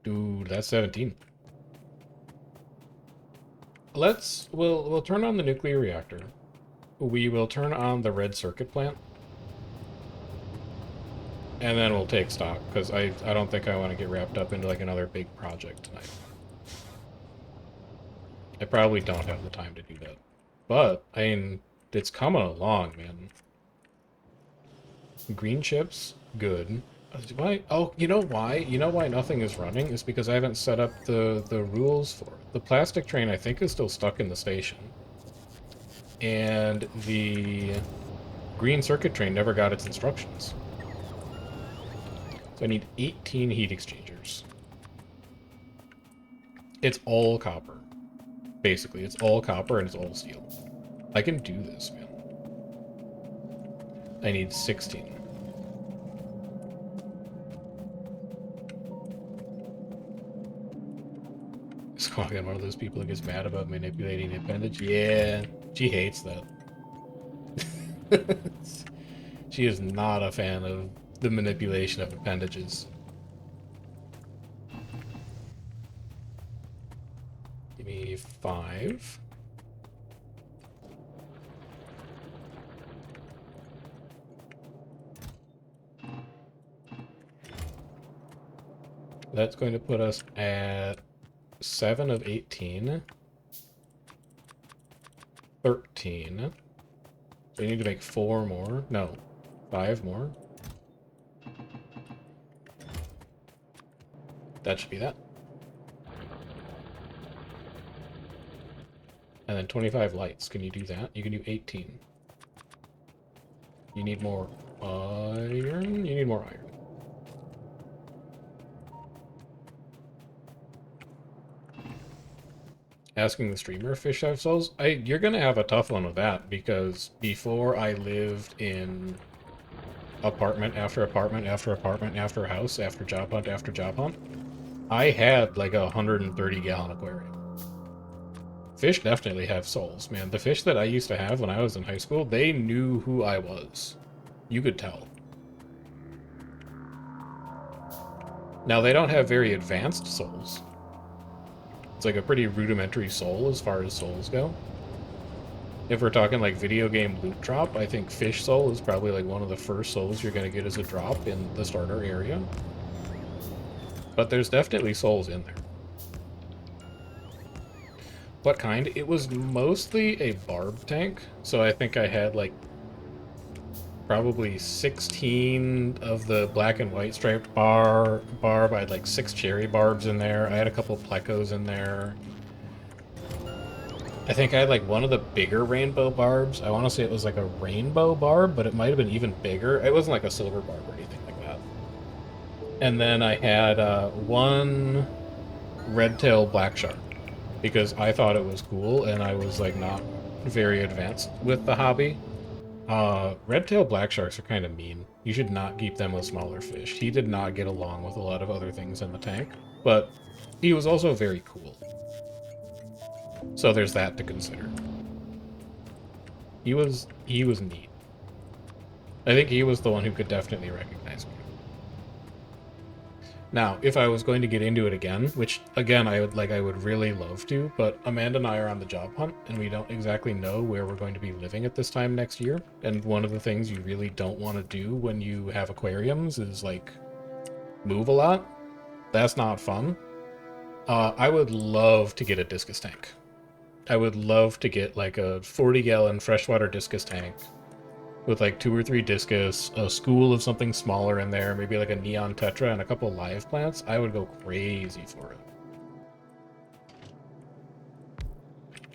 Dude, that's 17. We'll turn on the nuclear reactor. We will turn on the red circuit plant. And then we'll take stock, because I don't think I want to get wrapped up into like another big project tonight. I probably don't have the time to do that. But, I mean, it's coming along, man. Green chips, good. Why? Oh, you know why? You know why nothing is running? Is because I haven't set up the rules for it. The plastic train, I think, is still stuck in the station. And the green circuit train never got its instructions. So I need 18 heat exchangers. It's all copper. Basically, it's all copper and it's all steel. I can do this, man. I need 16. Squawking, one of those people who gets mad about manipulating the appendage. Yeah, she hates that. She is not a fan of the manipulation of appendages. Give me 5. That's going to put us at 7 of 18. 13. So you need to make 4 more. No, 5 more. That should be that. And then 25 lights. Can you do that? You can do 18. You need more iron? You need more iron. Asking the streamer if fish have souls? You're gonna have a tough one with that, because before I lived in apartment after apartment after apartment after house after job hunt, I had like a 130-gallon aquarium. Fish definitely have souls, man. The fish that I used to have when I was in high school, they knew who I was. You could tell. Now, they don't have very advanced souls. It's like a pretty rudimentary soul as far as souls go. If we're talking like video game loot drop, I think fish soul is probably like one of the first souls you're going to get as a drop in the starter area. But there's definitely souls in there. What kind? It was mostly a barb tank, so I think I had like probably 16 of the black and white striped barb. I had like 6 cherry barbs in there. I had a couple plecos in there. I think I had like one of the bigger rainbow barbs. I want to say it was like a rainbow barb, but it might have been even bigger. It wasn't like a silver barb or anything like that. And then I had one red-tailed black shark, because I thought it was cool and I was like not very advanced with the hobby. Red-tailed black sharks are kind of mean. You should not keep them with smaller fish. He did not get along with a lot of other things in the tank, but he was also very cool. So there's that to consider. He was neat. I think he was the one who could definitely recognize me. Now, if I was going to get into it again, which again I would really love to, but Amanda and I are on the job hunt and we don't exactly know where we're going to be living at this time next year. And one of the things you really don't want to do when you have aquariums is like move a lot. That's not fun. I would love to get a discus tank. I would love to get like a 40-gallon freshwater discus tank with like 2 or 3 discus, a school of something smaller in there, maybe like a neon tetra and a couple live plants. I would go crazy for it.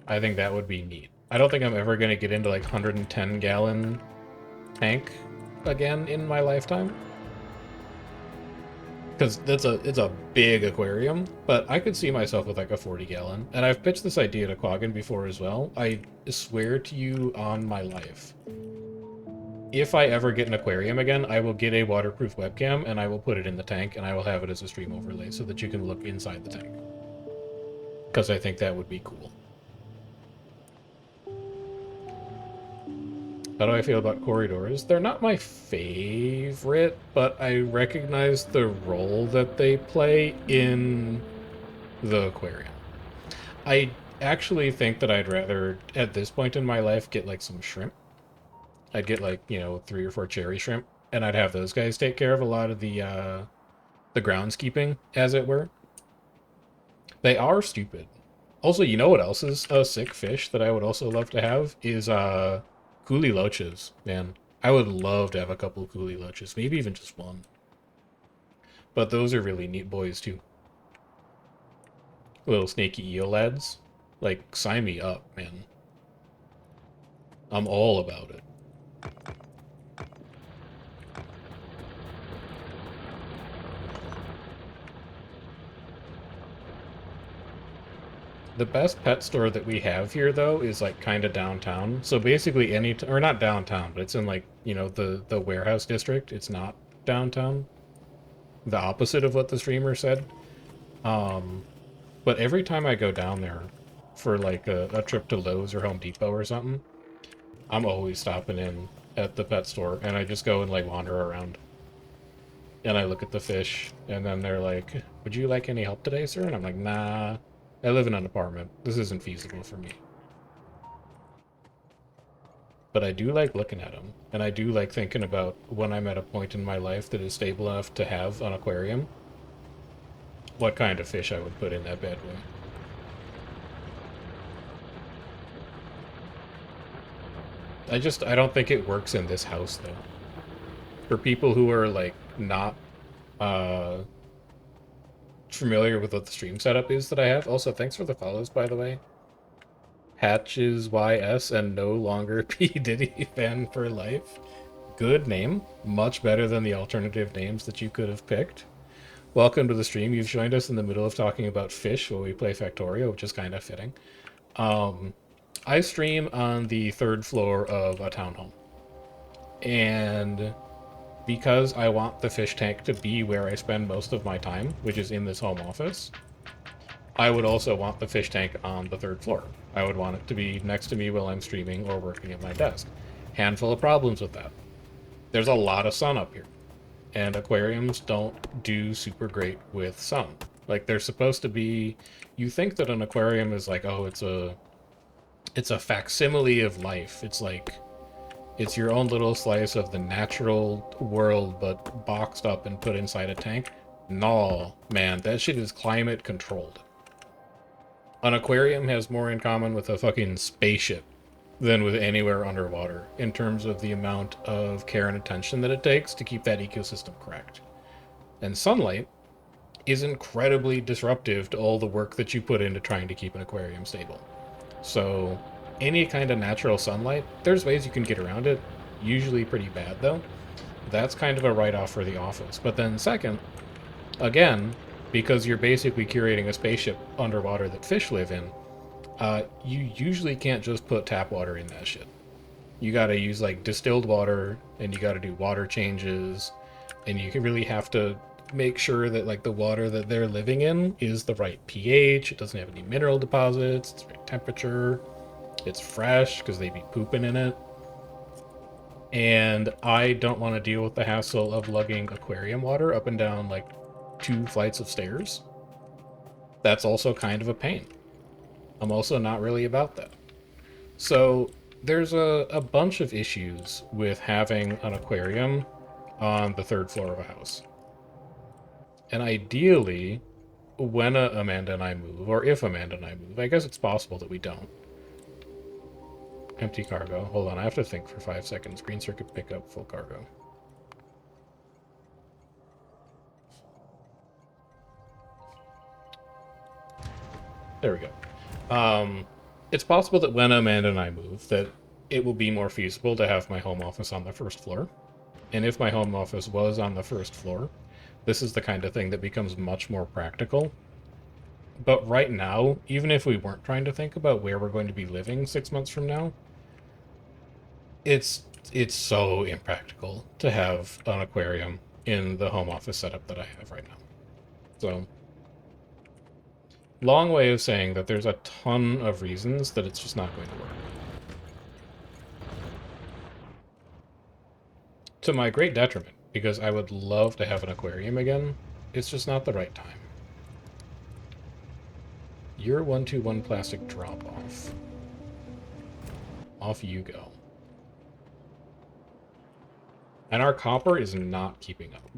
I think that would be neat. I don't think I'm ever going to get into like 110-gallon tank again in my lifetime, because it's a big aquarium, but I could see myself with like a 40-gallon. And I've pitched this idea to Quaggan before as well. I swear to you on my life, if I ever get an aquarium again, I will get a waterproof webcam and I will put it in the tank and I will have it as a stream overlay so that you can look inside the tank. Because I think that would be cool. How do I feel about corridors? They're not my favorite, but I recognize the role that they play in the aquarium. I actually think that I'd rather, at this point in my life, get like some shrimp. I'd get like, 3 or 4 cherry shrimp, and I'd have those guys take care of a lot of the groundskeeping, as it were. They are stupid. Also, you know what else is a sick fish that I would also love to have is coolie loaches, man. I would love to have a couple of coolie loaches, maybe even just one. But those are really neat boys too. Little snaky eel lads. Like, sign me up, man. I'm all about it. The best pet store that we have here, though, is like kind of downtown. So basically or not downtown, but it's in like, the warehouse district. It's not downtown. The opposite of what the streamer said. But every time I go down there for like a trip to Lowe's or Home Depot or something, I'm always stopping in at the pet store and I just go and like wander around. And I look at the fish and then they're like, "Would you like any help today, sir?" And I'm like, "Nah. I live in an apartment. This isn't feasible for me." But I do like looking at them, and I do like thinking about when I'm at a point in my life that is stable enough to have an aquarium, what kind of fish I would put in that bad boy. I don't think it works in this house, though. For people who are, like, not, familiar with what the stream setup is that I have. Also, thanks for the follows, by the way. Hatches YS and no longer P. Diddy fan for life. Good name. Much better than the alternative names that you could have picked. Welcome to the stream. You've joined us in the middle of talking about fish while we play Factorio, which is kind of fitting. I stream on the third floor of a townhome. And because I want the fish tank to be where I spend most of my time, which is in this home office, I would also want the fish tank on the third floor. I would want it to be next to me while I'm streaming or working at my desk. Handful of problems with that. There's a lot of sun up here, and aquariums don't do super great with sun. Like, they're supposed to be... You think that an aquarium is like, oh, it's a facsimile of life. It's like... It's your own little slice of the natural world, but boxed up and put inside a tank. No, man, that shit is climate controlled. An aquarium has more in common with a fucking spaceship than with anywhere underwater in terms of the amount of care and attention that it takes to keep that ecosystem correct. And sunlight is incredibly disruptive to all the work that you put into trying to keep an aquarium stable. So any kind of natural sunlight, there's ways you can get around it, usually pretty bad though. That's kind of a write-off for the office. But then second, again, because you're basically curating a spaceship underwater that fish live in, you usually can't just put tap water in that shit. You gotta use like distilled water, and you gotta do water changes, and you really have to make sure that like the water that they're living in is the right pH, it doesn't have any mineral deposits, it's the right temperature, it's fresh, because they be pooping in it. And I don't want to deal with the hassle of lugging aquarium water up and down like 2 flights of stairs. That's also kind of a pain. I'm also not really about that. So there's a bunch of issues with having an aquarium on the 3rd floor of a house. And ideally, when Amanda and I move, or if Amanda and I move, I guess it's possible that we don't. Empty cargo. Hold on, I have to think for 5 seconds. Green circuit pickup, full cargo. There we go. It's possible that when Amanda and I move, that it will be more feasible to have my home office on the 1st floor. And if my home office was on the 1st floor, this is the kind of thing that becomes much more practical. But right now, even if we weren't trying to think about where we're going to be living 6 months from now, it's so impractical to have an aquarium in the home office setup that I have right now. So, long way of saying that there's a ton of reasons that it's just not going to work. To my great detriment, because I would love to have an aquarium again, it's just not the right time. You're 121 plastic drop-off. Off you go. And our copper is not keeping up.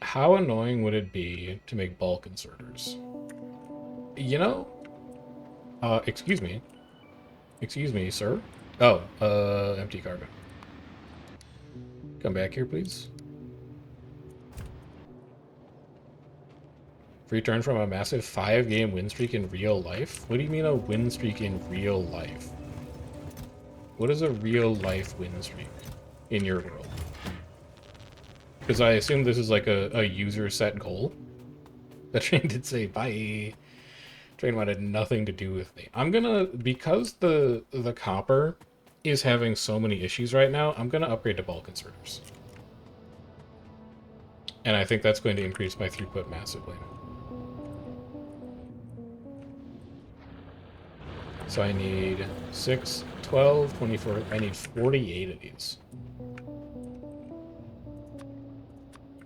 How annoying would it be to make bulk inserters? You know? Excuse me. Excuse me, sir? Oh, empty cargo. Come back here, please. Return from a massive 5-game win streak in real life? What do you mean a win streak in real life? What is a real life win streak in your world? Because I assume this is like a user set goal. The train did say bye. Train wanted nothing to do with me. I'm gonna, because the copper is having so many issues right now, I'm gonna upgrade to bulk inserters. And I think that's going to increase my throughput massively. So I need 6, 12, 24, I need 48 of these.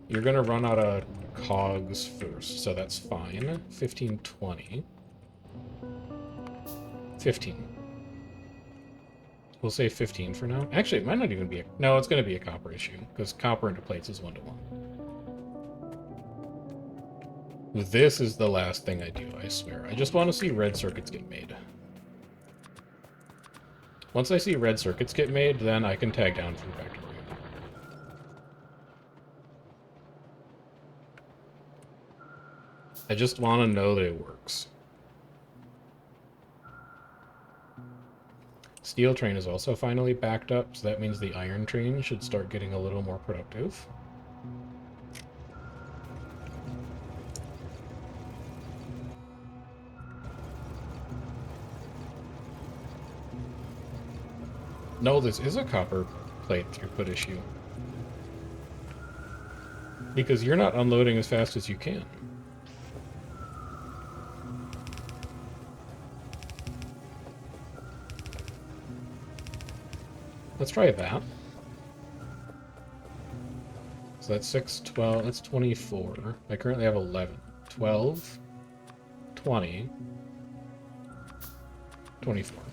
You're gonna run out of cogs first, so that's fine. 15, 20. 15. We'll say 15 for now. Actually, it might not even be a... No, it's gonna be a copper issue, because copper into plates is 1-to-1. This is the last thing I do, I swear. I just want to see red circuits get made. Once I see red circuits get made, then I can tag down from Factorio. I just want to know that it works. Steel train is also finally backed up, so that means the iron train should start getting a little more productive. No, this is a copper plate throughput issue. Because you're not unloading as fast as you can. Let's try that. So that's 6, 12, that's 24. I currently have 11. 12, 20, 24.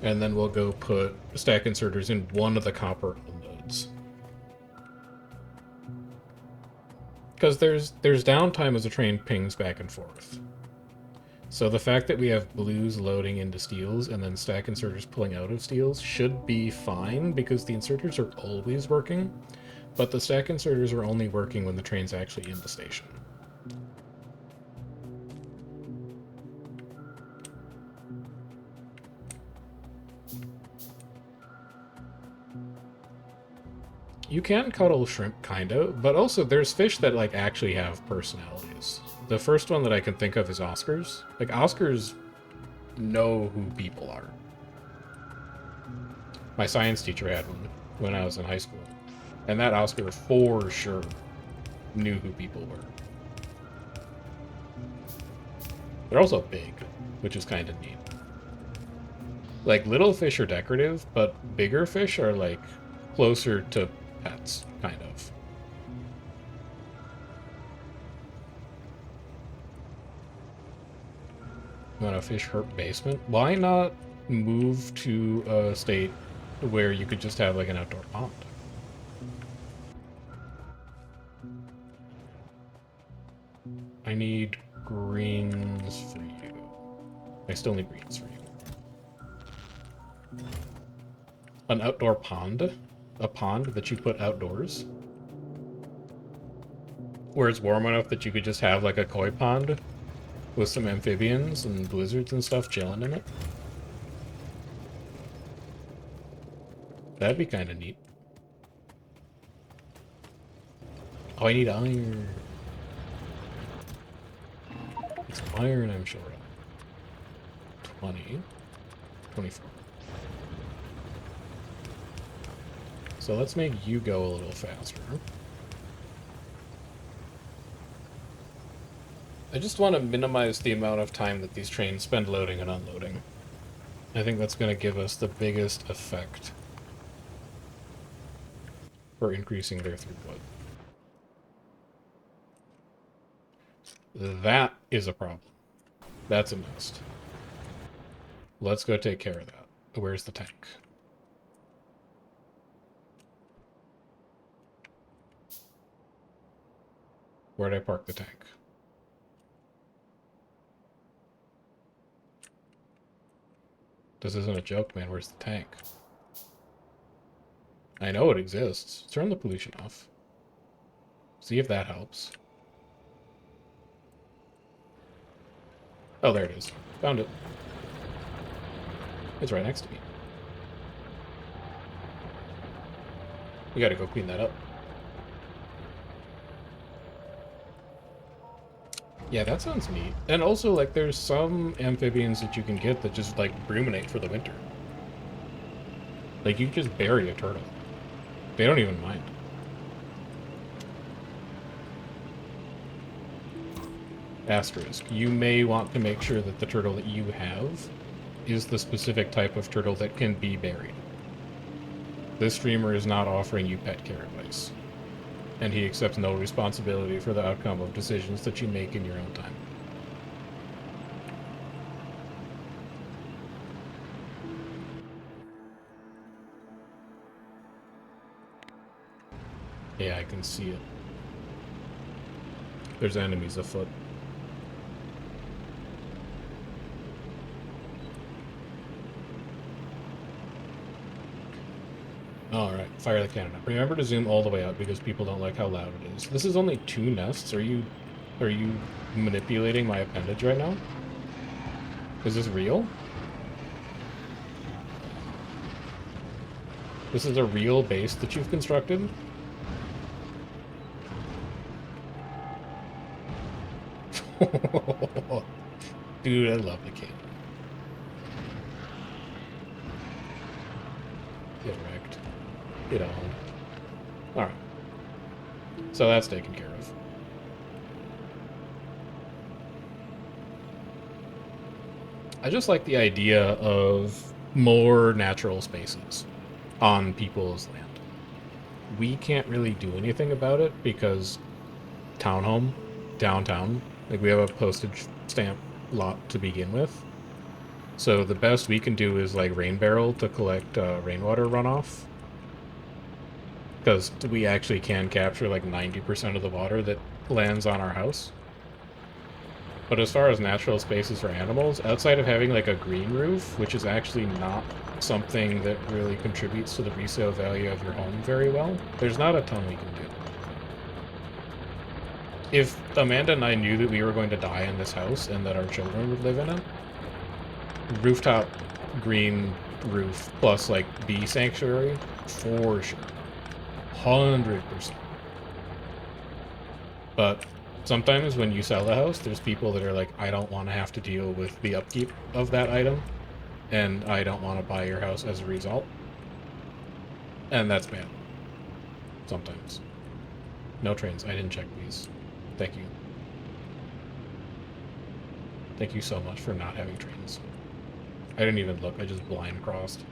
And then we'll go put stack inserters in one of the copper unloads. Because there's downtime as the train pings back and forth. So the fact that we have blues loading into steels and then stack inserters pulling out of steels should be fine because the inserters are always working, but the stack inserters are only working when the train's actually in the station. You can cuddle shrimp, kind of, but also there's fish that like actually have personalities. The first one that I can think of is Oscars. Like Oscars know who people are. My science teacher had one when I was in high school, and that Oscar for sure knew who people were. They're also big, which is kind of neat. Like little fish are decorative, but bigger fish are like closer to pets, kind of. You want a fish herp basement? Why not move to a state where you could just have like an outdoor pond? I need greens for you. I still need greens for you. An outdoor pond? A pond that you put outdoors? Where it's warm enough that you could just have like a koi pond with some amphibians and blizzards and stuff chilling in it? That'd be kind of neat. Oh, I need iron. It's iron I'm short of. 20. 24. So let's make you go a little faster. I just want to minimize the amount of time that these trains spend loading and unloading. I think that's going to give us the biggest effect for increasing their throughput. That is a problem. That's a mist. Let's go take care of that. Where's the tank? Where'd I park the tank? This isn't a joke, man. Where's the tank? I know it exists. Turn the pollution off. See if that helps. Oh, there it is. Found it. It's right next to me. We gotta go clean that up. Yeah, that sounds neat. And also, like, there's some amphibians that you can get that just, like, ruminate for the winter. Like, you just bury a turtle. They don't even mind. Asterisk. You may want to make sure that the turtle that you have is the specific type of turtle that can be buried. This streamer is not offering you pet care advice, and he accepts no responsibility for the outcome of decisions that you make in your own time. Yeah, I can see it. There's enemies afoot. Alright, fire the cannon up. Remember to zoom all the way out because people don't like how loud it is. This is only 2 nests. Are you manipulating my appendage right now? Is this real? This is a real base that you've constructed? Dude, I love the cannon. Get wrecked. Get on. Alright. So that's taken care of. I just like the idea of more natural spaces on people's land. We can't really do anything about it because townhome, downtown, like we have a postage stamp lot to begin with. So the best we can do is like rain barrel to collect rainwater runoff. Because we actually can capture like 90% of the water that lands on our house. But as far as natural spaces for animals, outside of having like a green roof, which is actually not something that really contributes to the resale value of your home very well, there's not a ton we can do. If Amanda and I knew that we were going to die in this house and that our children would live in it, rooftop green roof plus like bee sanctuary, for sure. 100%. But sometimes when you sell a house, there's people that are like, I don't want to have to deal with the upkeep of that item, and I don't want to buy your house as a result. And that's bad. Sometimes. No trains. I didn't check these. Thank you. Thank you so much for not having trains. I didn't even look. I just blind crossed.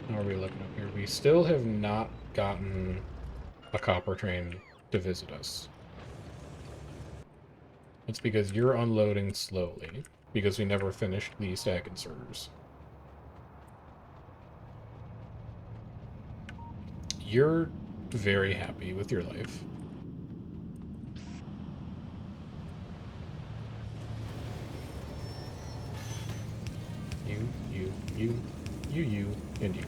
How are we looking up here? We still have not gotten a copper train to visit us. It's because you're unloading slowly, because we never finished the stack inserters. You're very happy with your life. You, and you.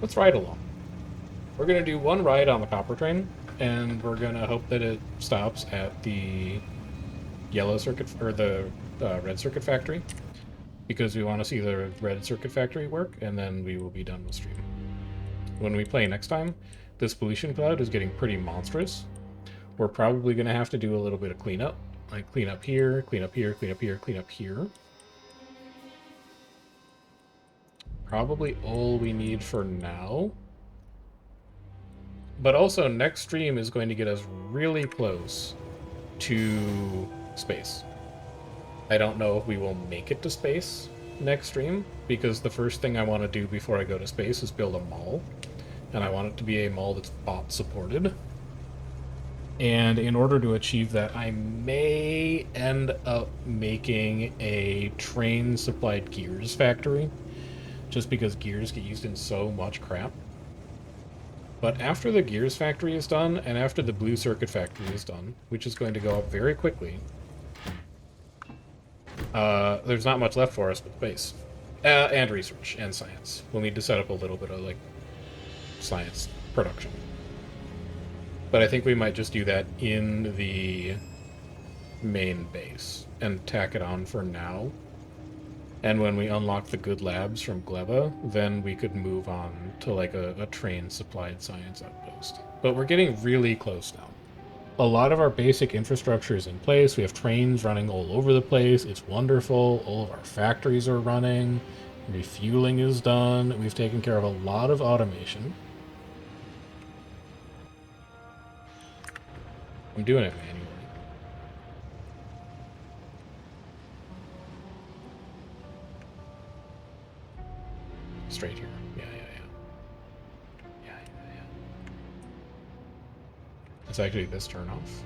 Let's ride along. We're gonna do one ride on the copper train, and we're gonna hope that it stops at the yellow circuit, or the red circuit factory, because we want to see the red circuit factory work, and then we will be done with stream. When we play next time, this pollution cloud is getting pretty monstrous. We're probably gonna have to do a little bit of cleanup. Like clean up here, clean up here, clean up here, clean up here. Probably all we need for now. But also, next stream is going to get us really close to space. I don't know if we will make it to space next stream, because the first thing I want to do before I go to space is build a mall. And I want it to be a mall that's bot supported. And in order to achieve that, I may end up making a train supplied gears factory, just because gears get used in so much crap. But after the gears factory is done, and after the blue circuit factory is done, which is going to go up very quickly, there's not much left for us but space. And research and science. We'll need to set up a little bit of like science production. But I think we might just do that in the main base and tack it on for now. And when we unlock the good labs from Gleba, then we could move on to like a train-supplied science outpost. But we're getting really close now. A lot of our basic infrastructure is in place. We have trains running all over the place. It's wonderful. All of our factories are running. Refueling is done. We've taken care of a lot of automation. I'm doing it manually. Straight here. Yeah. It's actually this turn off.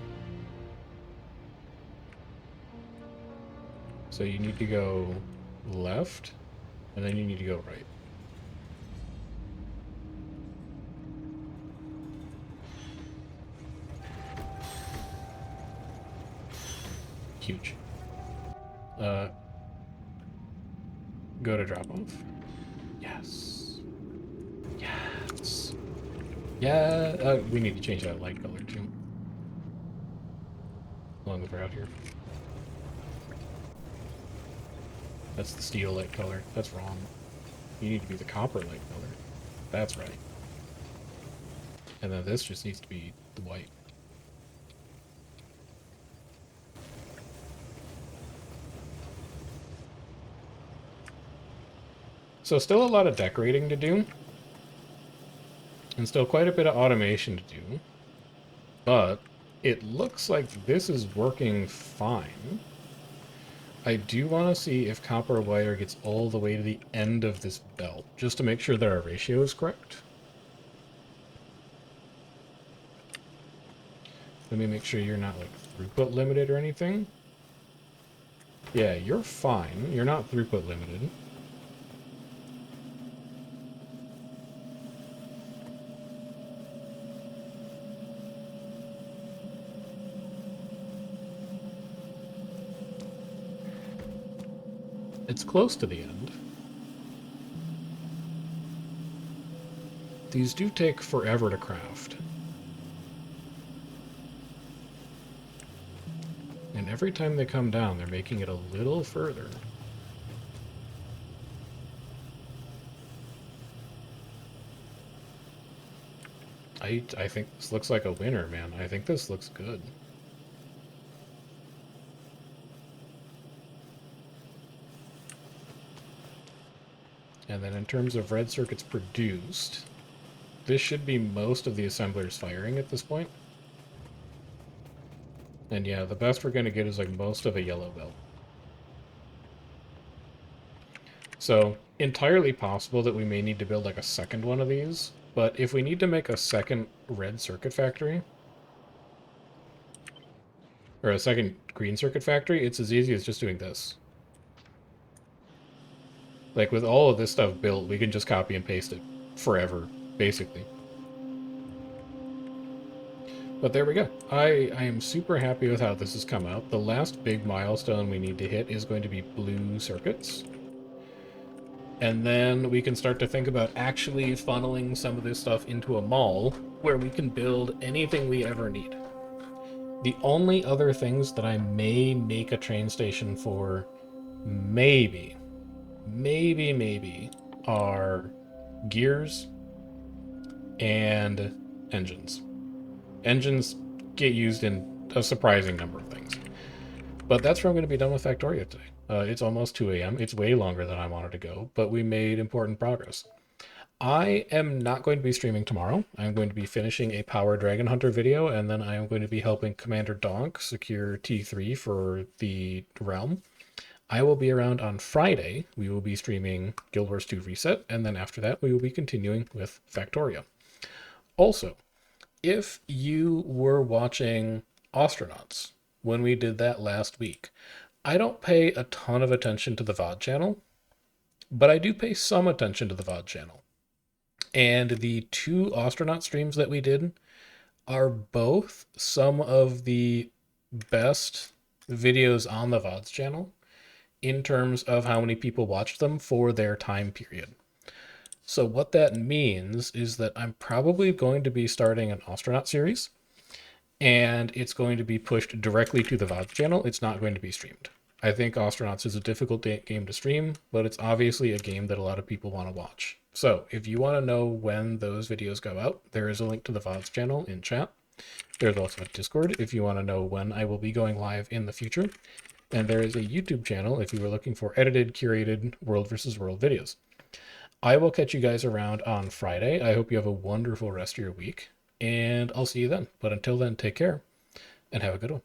So you need to go left, and then you need to go right. Huge. Go to drop off. Yes. Yes. Yeah. We need to change that light color too. As long as we're out here. That's the steel light color. That's wrong. You need to be the copper light color. That's right. And then this just needs to be the white. So still a lot of decorating to do. And still quite a bit of automation to do. But it looks like this is working fine. I do want to see if copper wire gets all the way to the end of this belt, just to make sure that our ratio is correct. Let me make sure you're not like throughput limited or anything. Yeah, you're fine. You're not throughput limited. It's close to the end. These do take forever to craft. And every time they come down, they're making it a little further. I think this looks like a winner, man. I think this looks good. And then in terms of red circuits produced, this should be most of the assemblers firing at this point. And yeah, the best we're going to get is like most of a yellow belt. So, entirely possible that we may need to build like a second one of these, but if we need to make a second red circuit factory, or a second green circuit factory, it's as easy as just doing this. Like with all of this stuff built, we can just copy and paste it forever, basically. But there we go. I am super happy with how this has come out. The last big milestone we need to hit is going to be blue circuits. And then we can start to think about actually funneling some of this stuff into a mall where we can build anything we ever need. The only other things that I may make a train station for, maybe, are gears and engines. Engines get used in a surprising number of things. But that's where I'm going to be done with Factorio today. It's almost 2 a.m. It's way longer than I wanted to go, but we made important progress. I am not going to be streaming tomorrow. I'm going to be finishing a Power Dragon Hunter video, and then I am going to be helping Commander Donk secure T3 for the realm. I will be around on Friday. We will be streaming Guild Wars 2 Reset, and then after that, we will be continuing with Factorio. Also, if you were watching Astronauts when we did that last week, I don't pay a ton of attention to the VOD channel, but I do pay some attention to the VOD channel. And the 2 astronaut streams that we did are both some of the best videos on the VODs channel in terms of how many people watched them for their time period. So what that means is that I'm probably going to be starting an astronaut series, and it's going to be pushed directly to the VODs channel. It's not going to be streamed. I think Astronauts is a difficult game to stream, but it's obviously a game that a lot of people want to watch. So if you want to know when those videos go out, there is a link to the VODs channel in chat. There's also a Discord if you want to know when I will be going live in the future. And there is a YouTube channel if you are looking for edited, curated World vs. World videos. I will catch you guys around on Friday. I hope you have a wonderful rest of your week, and I'll see you then. But until then, take care and have a good one.